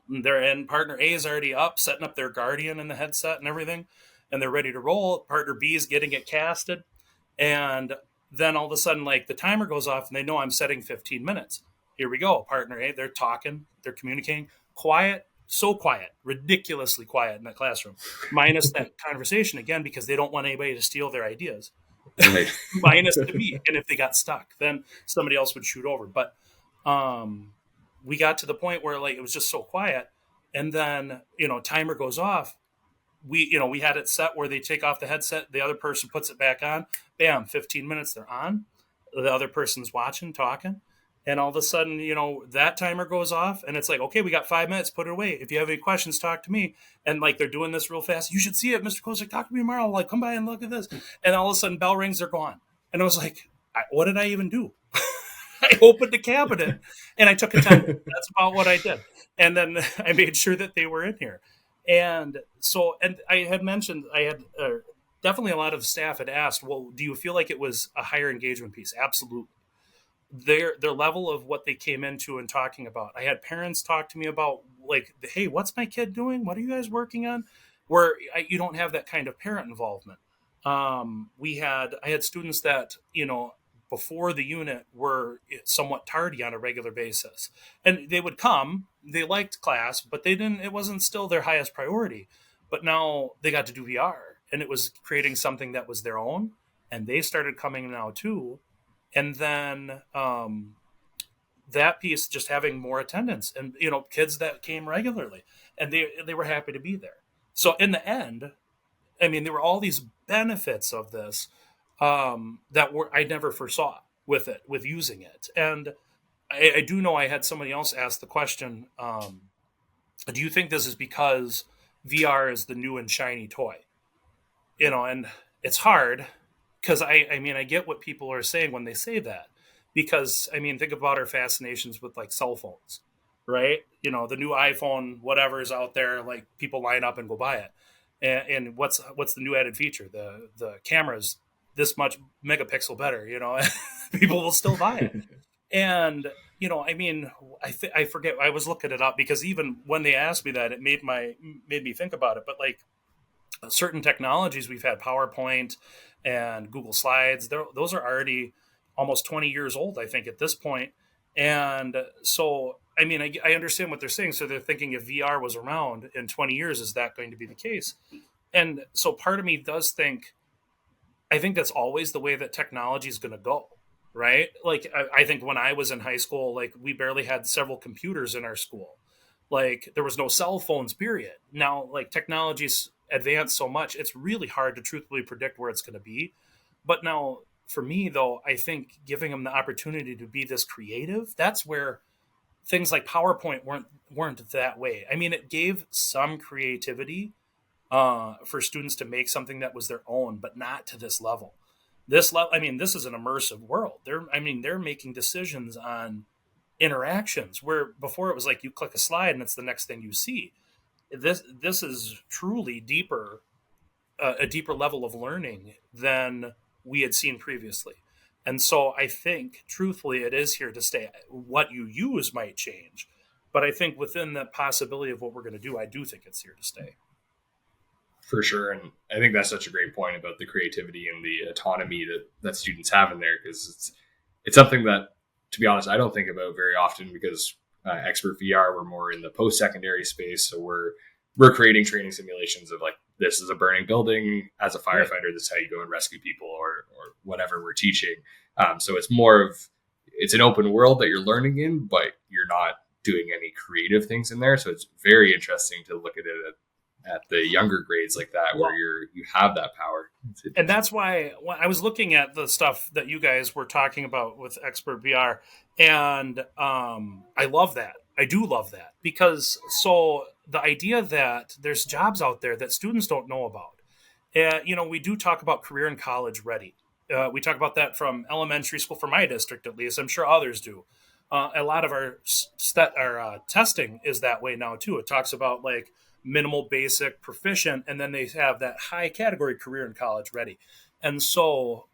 [SPEAKER 3] And partner A is already up, setting up their Guardian in the headset and everything, and they're ready to roll. Partner B is getting it casted. And then all of a sudden, like, the timer goes off, and they know I'm setting 15 minutes. Here we go. Partner A, they're talking, they're communicating. quiet, so quiet, ridiculously quiet in that classroom, minus that conversation again, because they don't want anybody to steal their ideas.
[SPEAKER 2] Right.
[SPEAKER 3] Minus to me. And if they got stuck, then somebody else would shoot over. But we got to the point where like it was just so quiet. And then, timer goes off. We had it set where they take off the headset, the other person puts it back on, bam, 15 minutes, they're on. The other person's watching, talking. And all of a sudden, that timer goes off and it's like, okay, we got 5 minutes, put it away. If you have any questions, talk to me. And like, they're doing this real fast. You should see it, Mr. Kosek, talk to me tomorrow. Like, come by and look at this. And all of a sudden bell rings, they're gone. And I was like, what did I even do? I opened the cabinet and I took attendance. That's about what I did. And then I made sure that they were in here. And so, and I had mentioned, definitely a lot of staff had asked, well, do you feel like it was a higher engagement piece? Absolutely. Their level of what they came into and talking about. I had parents talk to me about like, hey, what's my kid doing? What are you guys working on? Where you don't have that kind of parent involvement. I had students that, before the unit were somewhat tardy on a regular basis, and they would come, they liked class, but it wasn't still their highest priority. But now they got to do VR and it was creating something that was their own, and they started coming now too. And then that piece, just having more attendance and, kids that came regularly, and they were happy to be there. So in the end, I mean, there were all these benefits of this that I never foresaw with using it. And I do know I had somebody else ask the question, do you think this is because VR is the new and shiny toy? And it's hard. Because I mean, I get what people are saying when they say that, because I mean, think about our fascinations with like cell phones, right? The new iPhone, whatever is out there, like people line up and go buy it. And what's the new added feature? The camera's this much megapixel better, people will still buy it. And, I mean, I forget, I was looking it up because even when they asked me that, it made me think about it. But like certain technologies we've had, PowerPoint and Google Slides, those are already almost 20 years old, I think, at this point. And so, I mean, I understand what they're saying. So they're thinking if VR was around in 20 years, is that going to be the case? And so part of me does I think that's always the way that technology is going to go, right? Like, I think when I was in high school, like we barely had several computers in our school. Like there was no cell phones, period. Now, like technology's advanced so much, it's really hard to truthfully predict where it's going to be. But now for me though, I think giving them the opportunity to be this creative, that's where things like PowerPoint weren't that way. I mean, it gave some creativity for students to make something that was their own, but not to this level. I mean, this is an immersive world. They're making decisions on interactions where before it was like you click a slide and it's the next thing you see. This is truly a deeper level of learning than we had seen previously. And so I think, truthfully, it is here to stay. What you use might change, but I think within the possibility of what we're going to do, I do think it's here to stay.
[SPEAKER 2] For sure. And I think that's such a great point about the creativity and the autonomy that students have in there, because it's something that, to be honest, I don't think about very often, because XpertVR, we're more in the post-secondary space. So we're creating training simulations of like, this is a burning building. As a firefighter, this is how you go and rescue people, or whatever we're teaching. So it's it's an open world that you're learning in, but you're not doing any creative things in there. So it's very interesting to look at it at the younger grades like that, where you have that power.
[SPEAKER 3] And that's why when I was looking at the stuff that you guys were talking about with XpertVR, and I love that. I do love that, because so the idea that there's jobs out there that students don't know about. We do talk about career and college ready. We talk about that from elementary school, for my district at least. I'm sure others do. A lot of our testing is that way now too. It talks about like minimal, basic, proficient, and then they have that high category career and college ready. And so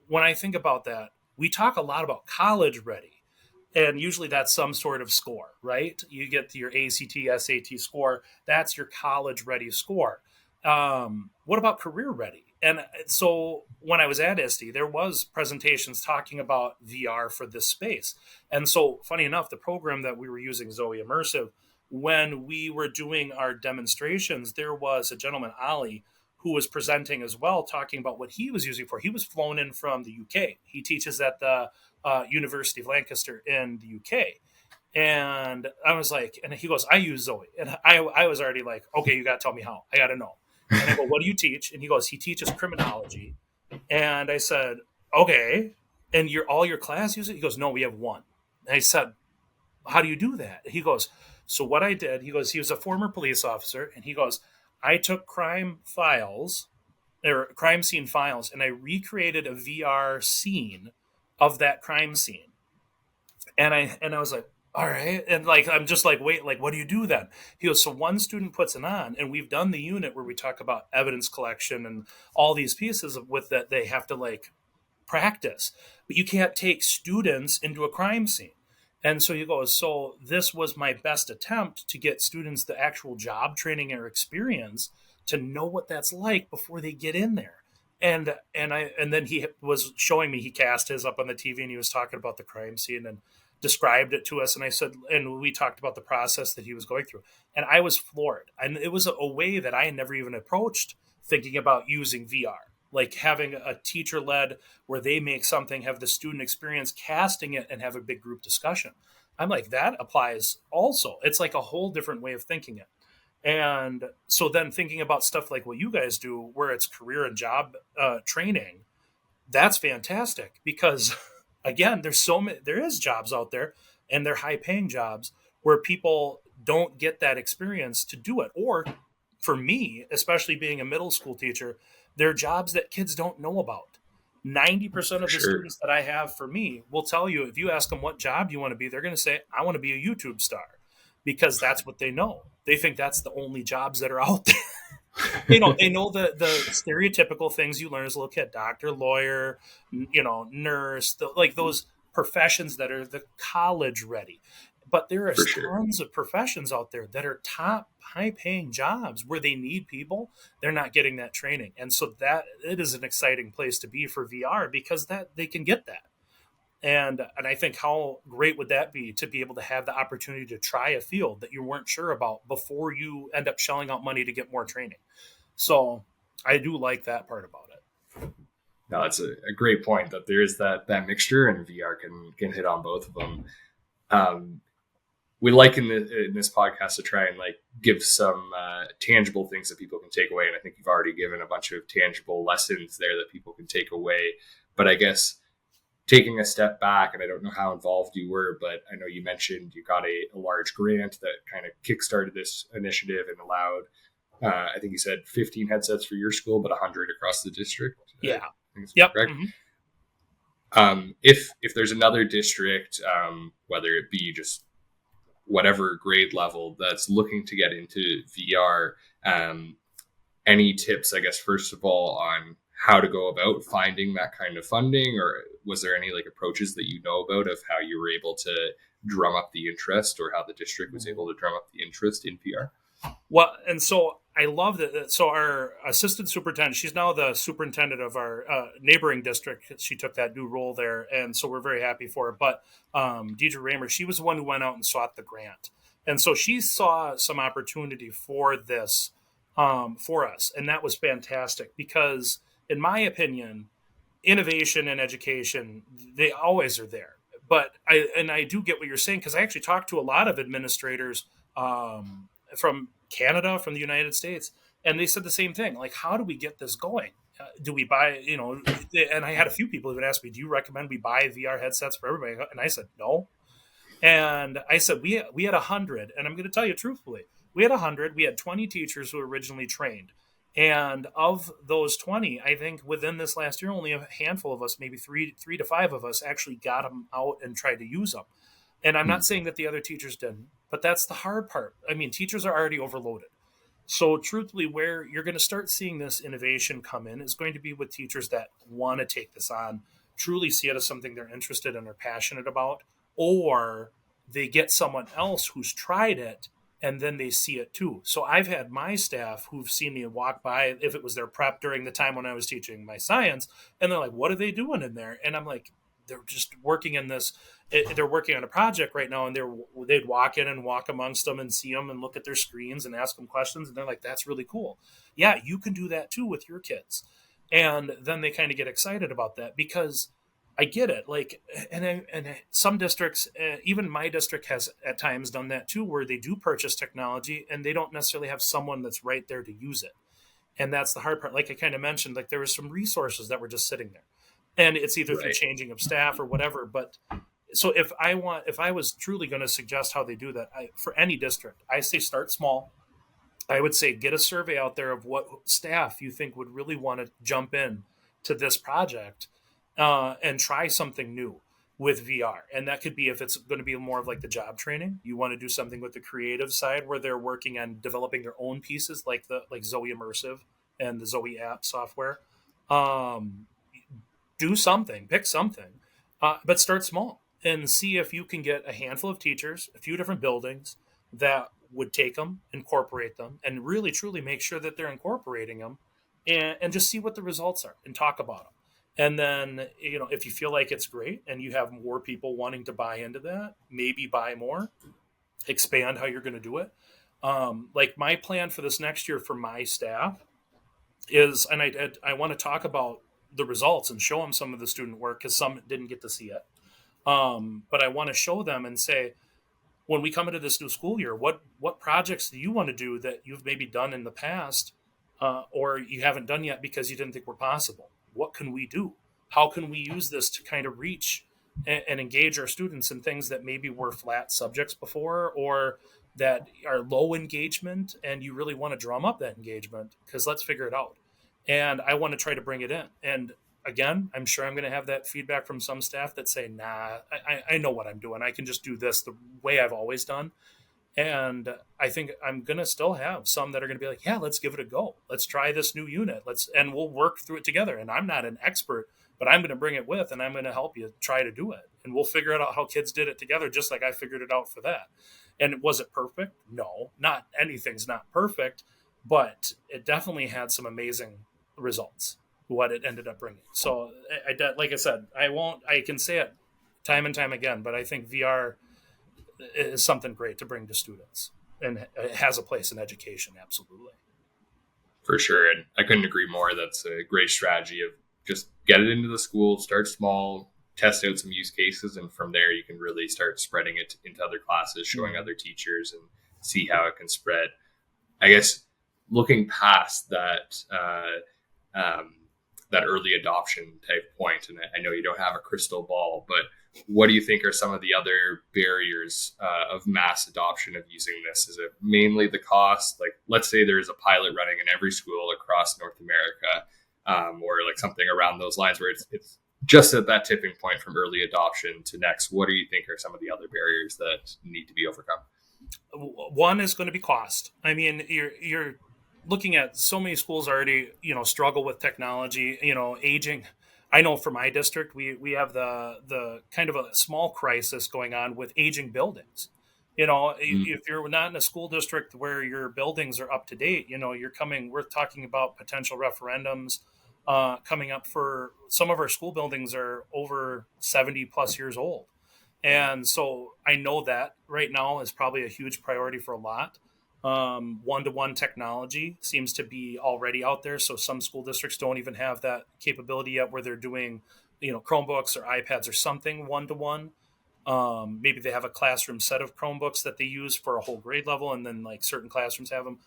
[SPEAKER 3] when I think about that, we talk a lot about college ready. And usually that's some sort of score, right? You get your ACT, SAT score. That's your college ready score. What about career ready? And so when I was at ISTE, there was presentations talking about VR for this space. And so funny enough, the program that we were using, Zoe Immersive, when we were doing our demonstrations, there was a gentleman, Ali, who was presenting as well, talking about what he was using for. He was flown in from the UK. He teaches at the University of Lancaster in the UK. And I was like, and he goes, I use Zoe. And I was already like, okay, you got to tell me how. I got to know. And I go, what do you teach? And he goes, he teaches criminology. And I said, okay. And all your class use it? He goes, no, we have one. And I said, how do you do that? He goes, so what I did, he goes, he was a former police officer. And he goes, I took crime scene files, and I recreated a VR scene of that crime scene. And I was like, all right. And like, I'm just like, wait, like, what do you do then? He goes, so one student puts it on, and we've done the unit where we talk about evidence collection and all these pieces with that they have to like practice, but you can't take students into a crime scene. And so he goes, so this was my best attempt to get students the actual job training or experience to know what that's like before they get in there. And then he was showing me, he cast his up on the TV, and he was talking about the crime scene and described it to us. And I said, and we talked about the process that he was going through, and I was floored. And it was a way that I had never even approached thinking about using VR, like having a teacher led where they make something, have the student experience casting it, and have a big group discussion. I'm like, that applies also. It's like a whole different way of thinking it. And so then thinking about stuff like what you guys do, where it's career and job training, that's fantastic because again, there is jobs out there, and they're high paying jobs where people don't get that experience to do it. Or for me, especially being a middle school teacher, there are jobs that kids don't know about. 90% of the students that I have for me will tell you, if you ask them what job you want to be, they're going to say, I want to be a YouTube star, because that's what they know. They think that's the only jobs that are out there. They know the stereotypical things you learn as a little kid: doctor, lawyer, nurse, like those professions that are the college ready. But there are tons of professions out there that are top high paying jobs where they need people. They're not getting that training. And so that it is an exciting place to be for VR, because that they can get that. And I think how great would that be to be able to have the opportunity to try a field that you weren't sure about before you end up shelling out money to get more training. So I do like that part about it.
[SPEAKER 2] No, that's a great point, that there is that mixture, and VR can hit on both of them. We like in this podcast to try and like give some tangible things that people can take away. And I think you've already given a bunch of tangible lessons there that people can take away. But I guess taking a step back, and I don't know how involved you were, but I know you mentioned you got a large grant that kind of kickstarted this initiative and allowed, I think you said 15 headsets for your school, but 100 across the district.
[SPEAKER 3] Yeah. Yep.
[SPEAKER 2] Correct. Mm-hmm. If there's another district, whether it be just whatever grade level that's looking to get into VR, any tips, I guess, first of all, on how to go about finding that kind of funding, or was there any like approaches that you know about of how you were able to drum up the interest, or how the district was able to drum up the interest in VR?
[SPEAKER 3] Well, and so I love that. So our assistant superintendent, she's now the superintendent of our neighboring district. She took that new role there, and so we're very happy for her. But Deidre Raymer, she was the one who went out and sought the grant, and so she saw some opportunity for this for us, and that was fantastic because, in my opinion, innovation and education, they always are there. But I do get what you're saying, because I actually talked to a lot of administrators from Canada, from the United States, and they said the same thing. Like, how do we get this going? Do we buy, and I had a few people who asked me, do you recommend we buy VR headsets for everybody? And I said, no. And I said, we had 100, and I'm going to tell you truthfully, we had 100, we had 20 teachers who were originally trained. And of those 20, I think within this last year, only a handful of us, maybe three to five of us, actually got them out and tried to use them. And I'm not saying that the other teachers didn't, but that's the hard part. I mean, teachers are already overloaded. So truthfully, where you're going to start seeing this innovation come in is going to be with teachers that want to take this on, truly see it as something they're interested in or passionate about, or they get someone else who's tried it and then they see it too. So I've had my staff who've seen me walk by, if it was their prep during the time when I was teaching my science, and they're like, what are they doing in there? And I'm like, they're just working in this. They're working on a project right now, and they'd walk in and walk amongst them and see them and look at their screens and ask them questions, and they're like, "That's really cool. Yeah, you can do that too with your kids." And then they kind of get excited about that because I get it. Like, and some districts, even my district has at times done that too, where they do purchase technology and they don't necessarily have someone that's right there to use it. And that's the hard part. Like I kind of mentioned, like there was some resources that were just sitting there, and it's either through changing of staff or whatever. But so if I was truly going to suggest how they do that, for any district, I say start small. I would say get a survey out there of what staff you think would really want to jump in to this project, and try something new with VR. And that could be, if it's going to be more of like the job training, you want to do something with the creative side where they're working on developing their own pieces, like Zoe Immersive and the Zoe app software. Do something, pick something, but start small and see if you can get a handful of teachers, a few different buildings that would take them, incorporate them, and really truly make sure that they're incorporating them, and just see what the results are and talk about them. And then, if you feel like it's great and you have more people wanting to buy into that, maybe buy more, expand how you're going to do it. Like my plan for this next year for my staff is, and I want to talk about the results and show them some of the student work because some didn't get to see it. But I want to show them and say, when we come into this new school year, what projects do you want to do that you've maybe done in the past, or you haven't done yet because you didn't think were possible? What can we do? How can we use this to kind of reach and engage our students in things that maybe were flat subjects before, or that are low engagement, and you really want to drum up that engagement? Because let's figure it out. And I want to try to bring it in. And again, I'm sure I'm going to have that feedback from some staff that say, nah, I know what I'm doing. I can just do this the way I've always done. And I think I'm going to still have some that are going to be like, yeah, let's give it a go. Let's try this new unit. And we'll work through it together. And I'm not an expert, but I'm going to bring it with, and I'm going to help you try to do it. And we'll figure it out how kids did it together, just like I figured it out for that. And was it perfect? No, not anything's not perfect, but it definitely had some amazing results, what it ended up bringing. So like I said, I can say it time and time again, but I think VR is something great to bring to students, and it has a place in education. Absolutely.
[SPEAKER 2] For sure. And I couldn't agree more. That's a great strategy of just get it into the school, start small, test out some use cases. And from there, you can really start spreading it into other classes, showing other teachers, and see how it can spread. I guess looking past that, that early adoption type point, and I know you don't have a crystal ball, but what do you think are some of the other barriers of mass adoption of using this? Is it mainly the cost? Like, let's say there's a pilot running in every school across North America, or like something around those lines where it's just at that tipping point from early adoption to next. What do you think are some of the other barriers that need to be overcome?
[SPEAKER 3] One is going to be cost. I mean, you're looking at so many schools already, struggle with technology, aging. I know for my district, we have the kind of a small crisis going on with aging buildings. If you're not in a school district where your buildings are up to date, we're talking about potential referendums coming up for some of our school buildings are over 70 plus years old. And so I know that right now is probably a huge priority for a lot. One-to-one technology seems to be already out there. So some school districts don't even have that capability yet where they're doing, Chromebooks or iPads or something one-to-one. Maybe they have a classroom set of Chromebooks that they use for a whole grade level, and then like certain classrooms have them.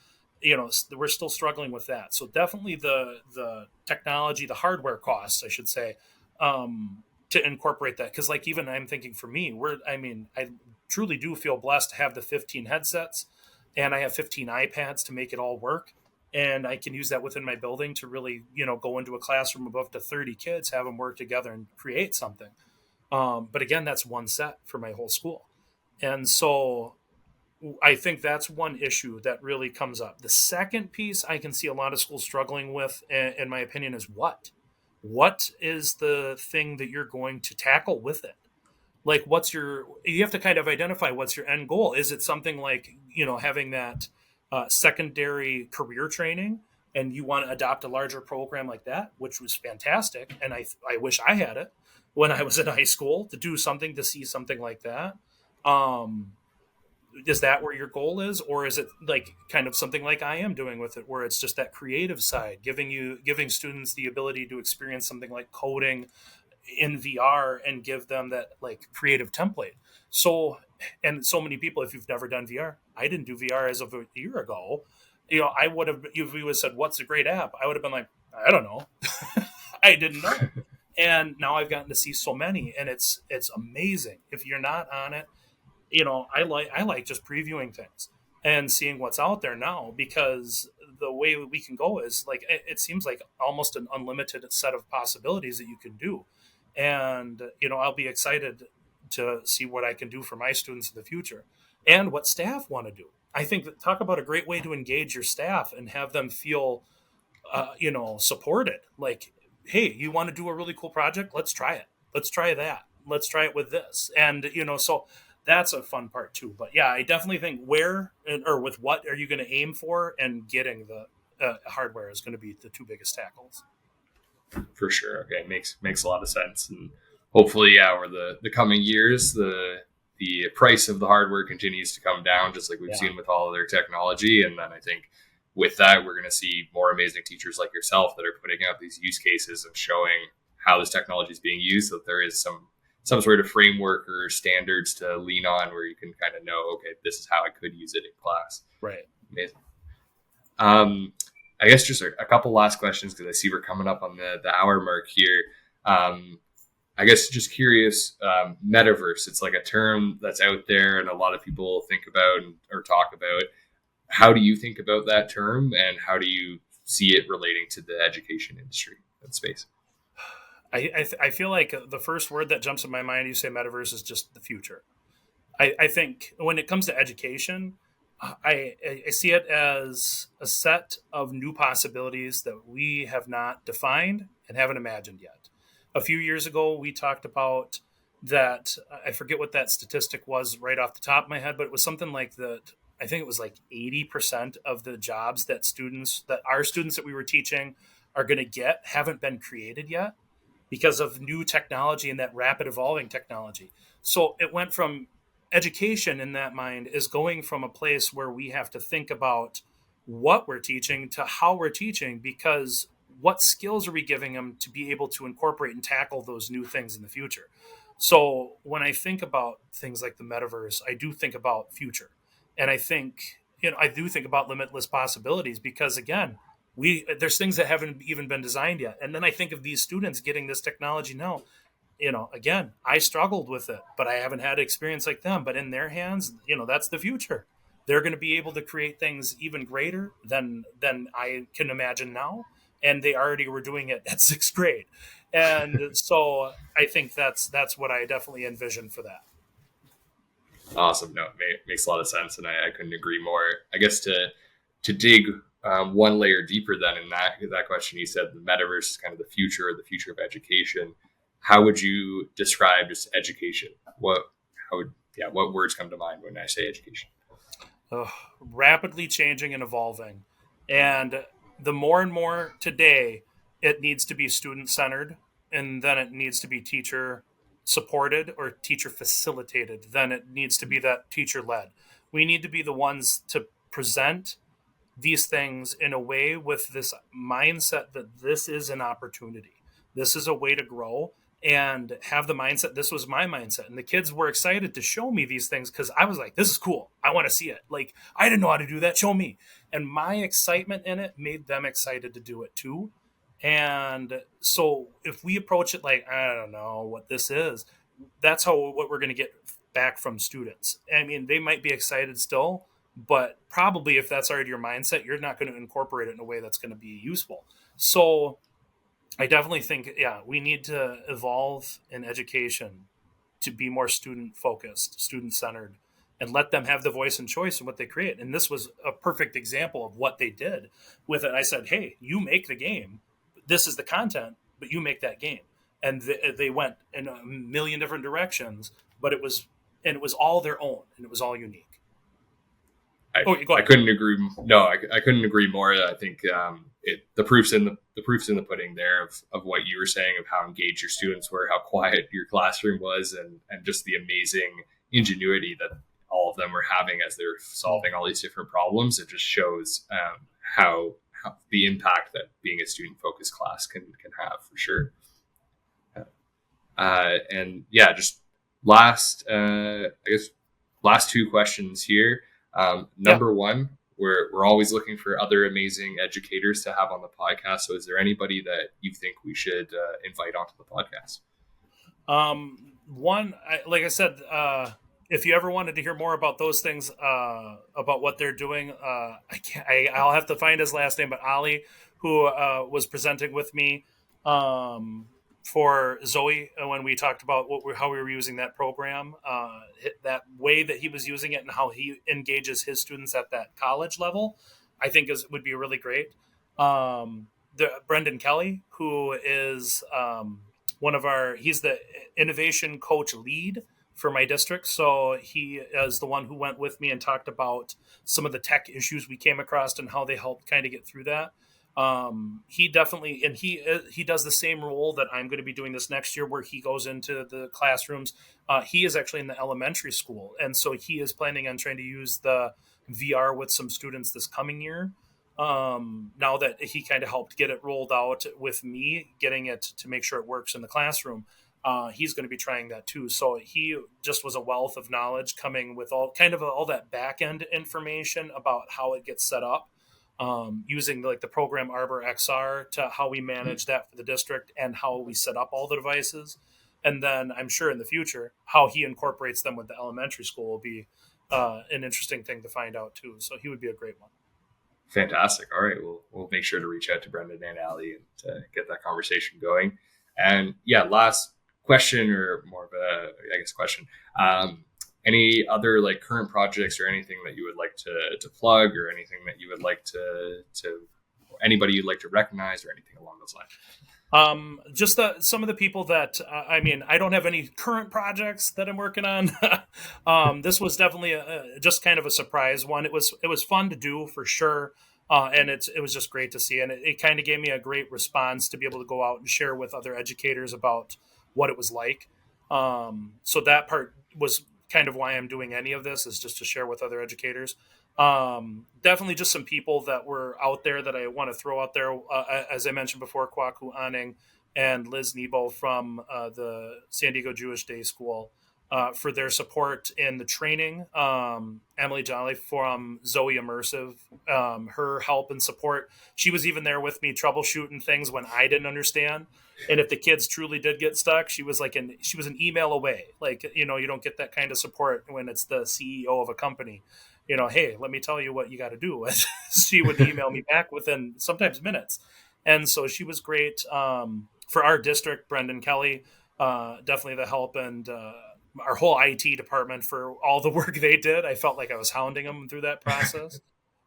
[SPEAKER 3] We're still struggling with that. So definitely the technology, the hardware costs, I should say, to incorporate that. Because like even I'm thinking for me, I truly do feel blessed to have the 15 headsets, and I have 15 iPads to make it all work. And I can use that within my building to really, go into a classroom of up to 30 kids, have them work together and create something. But again, that's one set for my whole school. And so I think that's one issue that really comes up. The second piece I can see a lot of schools struggling with, in my opinion, is what? What is the thing that you're going to tackle with it? Like, you have to kind of identify what's your end goal. Is it something like, having that secondary career training, and you want to adopt a larger program like that, which was fantastic, and I wish I had it. when I was in high school to do something, to see something like that. Um, is that where your goal is, or is it like kind of something like I am doing with it, where it's just that creative side, giving students the ability to experience something like coding in VR and give them that like creative template. So, and so many people, if you've never done VR, I didn't do VR as of a year ago. I would have, if you would have said, what's a great app? I would have been like, I don't know. I didn't know. And now I've gotten to see so many, and it's amazing. If you're not on it, I like just previewing things and seeing what's out there now, because the way we can go is like it seems like almost an unlimited set of possibilities that you can do. And I'll be excited to see what I can do for my students in the future and what staff want to do. I think that, talk about a great way to engage your staff and have them feel supported. Like, hey, you want to do a really cool project? Let's try it. Let's try that. Let's try it with this. And so that's a fun part too. But yeah, I definitely think where or with what are you going to aim for, and getting the hardware is going to be the two biggest tackles.
[SPEAKER 2] For sure. Okay, makes a lot of sense, and hopefully, yeah, over the coming years, the price of the hardware continues to come down, just like we've seen with all other technology. And then I think with that, we're going to see more amazing teachers like yourself that are putting out these use cases and showing how this technology is being used, so that there is some sort of framework or standards to lean on where you can kind of know, okay, this is how I could use it in class.
[SPEAKER 3] Right.
[SPEAKER 2] Amazing. I guess just a couple last questions, because I see we're coming up on the hour mark here. I guess just curious, metaverse, it's like a term that's out there and a lot of people think about or talk about. How do you think about that term, and how do you see it relating to the education industry and space?
[SPEAKER 3] I feel like the first word that jumps in my mind, you say metaverse, is just the future. I think when it comes to education, I see it as a set of new possibilities that we have not defined and haven't imagined yet. A few years ago, we talked about that. I forget what that statistic was right off the top of my head, but it was something like that. I think it was like 80% of the jobs that our students that we were teaching are going to get haven't been created yet, because of new technology and that rapid evolving technology. So it went from education, in that mind, is going from a place where we have to think about what we're teaching to how we're teaching, because what skills are we giving them to be able to incorporate and tackle those new things in the future? So when I think about things like the metaverse, I do think about future. And I do think about limitless possibilities, because again, there's things that haven't even been designed yet. And then I think of these students getting this technology now. Again, I struggled with it, but I haven't had experience like them. But in their hands, that's the future. They're going to be able to create things even greater than I can imagine now. And they already were doing it at sixth grade. And so I think that's what I definitely envision for that.
[SPEAKER 2] Awesome. No, it makes a lot of sense, and I couldn't agree more. I guess to dig one layer deeper then in that question, you said the metaverse is kind of the future of education. How would you describe just education? What words come to mind when I say education?
[SPEAKER 3] Rapidly changing and evolving. And the more and more today, it needs to be student-centered, and then it needs to be teacher-supported or teacher-facilitated. Then it needs to be that teacher-led. We need to be the ones to present these things in a way with this mindset that this is an opportunity. This is a way to grow, and have the mindset. This was my mindset. And the kids were excited to show me these things, because I was like, this is cool. I want to see it. Like, I didn't know how to do that. Show me. And my excitement in it made them excited to do it too. And so if we approach it like, I don't know what this is, that's what we're going to get back from students. I mean, they might be excited still, but probably if that's already your mindset, you're not going to incorporate it in a way that's going to be useful. So I definitely think, we need to evolve in education to be more student focused, student centered, and let them have the voice and choice in what they create. And this was a perfect example of what they did with it. I said, hey, you make the game. This is the content, but you make that game. And they went in a million different directions, but it was all their own, and it was all unique. Go
[SPEAKER 2] I
[SPEAKER 3] ahead.
[SPEAKER 2] couldn't agree. No, I couldn't agree more. I think the proof's in the pudding there of what you were saying, of how engaged your students were, how quiet your classroom was, and just the amazing ingenuity that all of them were having as they're solving all these different problems. It just shows how the impact that being a student focused class can have, for sure. And yeah, just last two questions here.
[SPEAKER 3] Yeah.
[SPEAKER 2] Number one, we're always looking for other amazing educators to have on the podcast. So is there anybody that you think we should invite onto the podcast?
[SPEAKER 3] Like I said, if you ever wanted to hear more about those things, about what they're doing, I'll have to find his last name, but Ali, who was presenting with me for Zoe when we talked about how we were using that program, that way that he was using it and how he engages his students at that college level, I think would be really great. Brendan Kelly, who is he's the innovation coach lead for my district. So he is the one who went with me and talked about some of the tech issues we came across and how they helped kind of get through that. He definitely, and he does the same role that I'm going to be doing this next year, where he goes into the classrooms. He is actually in the elementary school, and so he is planning on trying to use the VR with some students this coming year. Now that he kind of helped get it rolled out with me, getting it to make sure it works in the classroom, he's going to be trying that too. So he just was a wealth of knowledge coming with all that back end information about how it gets set up, using like the program Arbor XR to how we manage that for the district and how we set up all the devices. And then I'm sure in the future, how he incorporates them with the elementary school will be an interesting thing to find out too. So he would be a great one.
[SPEAKER 2] Fantastic. All right, we'll make sure to reach out to Brendan and Ali and get that conversation going. And yeah, last question, or more of a question. Any other like current projects or anything that you would like to plug, or anything that you would like to anybody you'd like to recognize, or anything along those lines?
[SPEAKER 3] Just some of the people that I don't have any current projects that I'm working on. This was definitely just kind of a surprise one. It was fun to do for sure, and it was just great to see, and it kind of gave me a great response to be able to go out and share with other educators about what it was like. So that part was kind of why I'm doing any of this, is just to share with other educators. Definitely just some people that were out there that I want to throw out there. As I mentioned before, Kwaku Anning and Liz Nebo from the San Diego Jewish Day School, for their support in the training. Emily Jolly from Zoe Immersive, her help and support. She was even there with me troubleshooting things when I didn't understand. And if the kids truly did get stuck, she was an email away. Like, you don't get that kind of support when it's the CEO of a company. Hey, let me tell you what you got to do. She would email me back within sometimes minutes. And so she was great. For our district, Brendan Kelly, definitely the help, and our whole IT department for all the work they did. I felt like I was hounding them through that process.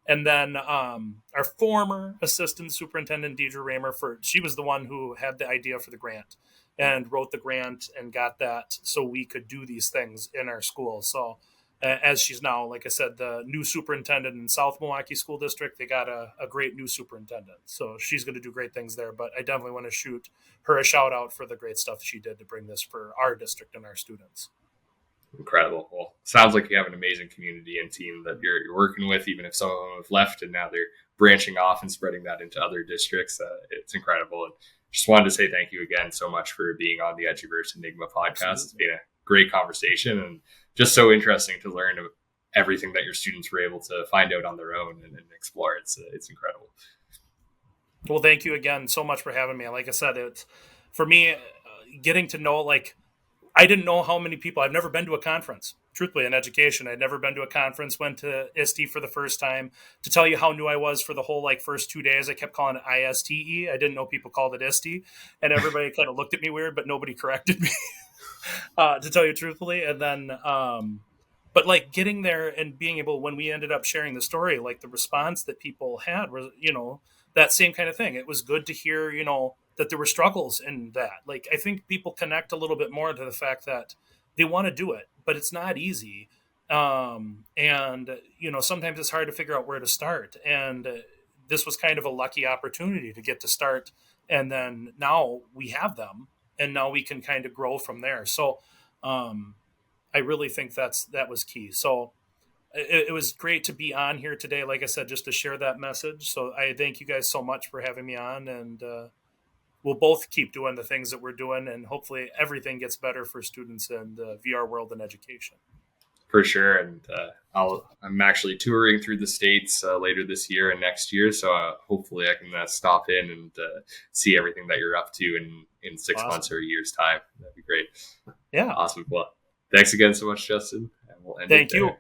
[SPEAKER 3] And then our former assistant superintendent, Deidre Raymer, she was the one who had the idea for the grant and wrote the grant and got that so we could do these things in our school. So as she's now, like I said, the new superintendent in South Milwaukee School District, they got a great new superintendent. So she's going to do great things there. But I definitely want to shoot her a shout out for the great stuff she did to bring this for our district and our students.
[SPEAKER 2] Incredible. Well, sounds like you have an amazing community and team that you're working with, even if some of them have left and now they're branching off and spreading that into other districts. It's incredible. And just wanted to say thank you again so much for being on the Eduverse Enigma podcast. Absolutely. It's been a great conversation and just so interesting to learn everything that your students were able to find out on their own and explore. It's incredible.
[SPEAKER 3] Well, thank you again so much for having me. Like I said, it's for me, getting to know, I didn't know how many people. I've never been to a conference, truthfully, in education. I'd never been to a conference, went to ISTE for the first time. To tell you how new I was for the whole first 2 days, I kept calling it ISTE. I didn't know people called it ISTE. And everybody kind of looked at me weird, but nobody corrected me, to tell you truthfully. And then, but getting there and being able, when we ended up sharing the story, the response that people had was, that same kind of thing. It was good to hear, that there were struggles in that. I think people connect a little bit more to the fact that they want to do it, but it's not easy. And, sometimes it's hard to figure out where to start. And this was kind of a lucky opportunity to get to start. And then now we have them, and now we can kind of grow from there. So I really think that was key. So it was great to be on here today, like I said, just to share that message. So I thank you guys so much for having me on, and we'll both keep doing the things that we're doing, and hopefully everything gets better for students in the VR world and education.
[SPEAKER 2] For sure. And I'm actually touring through the States later this year and next year. So hopefully I can stop in and see everything that you're up to in 6 months or a year's time. That'd be great.
[SPEAKER 3] Yeah.
[SPEAKER 2] Awesome. Well, thanks again so much, Justin. And we'll end
[SPEAKER 3] Thank
[SPEAKER 2] it there.
[SPEAKER 3] you.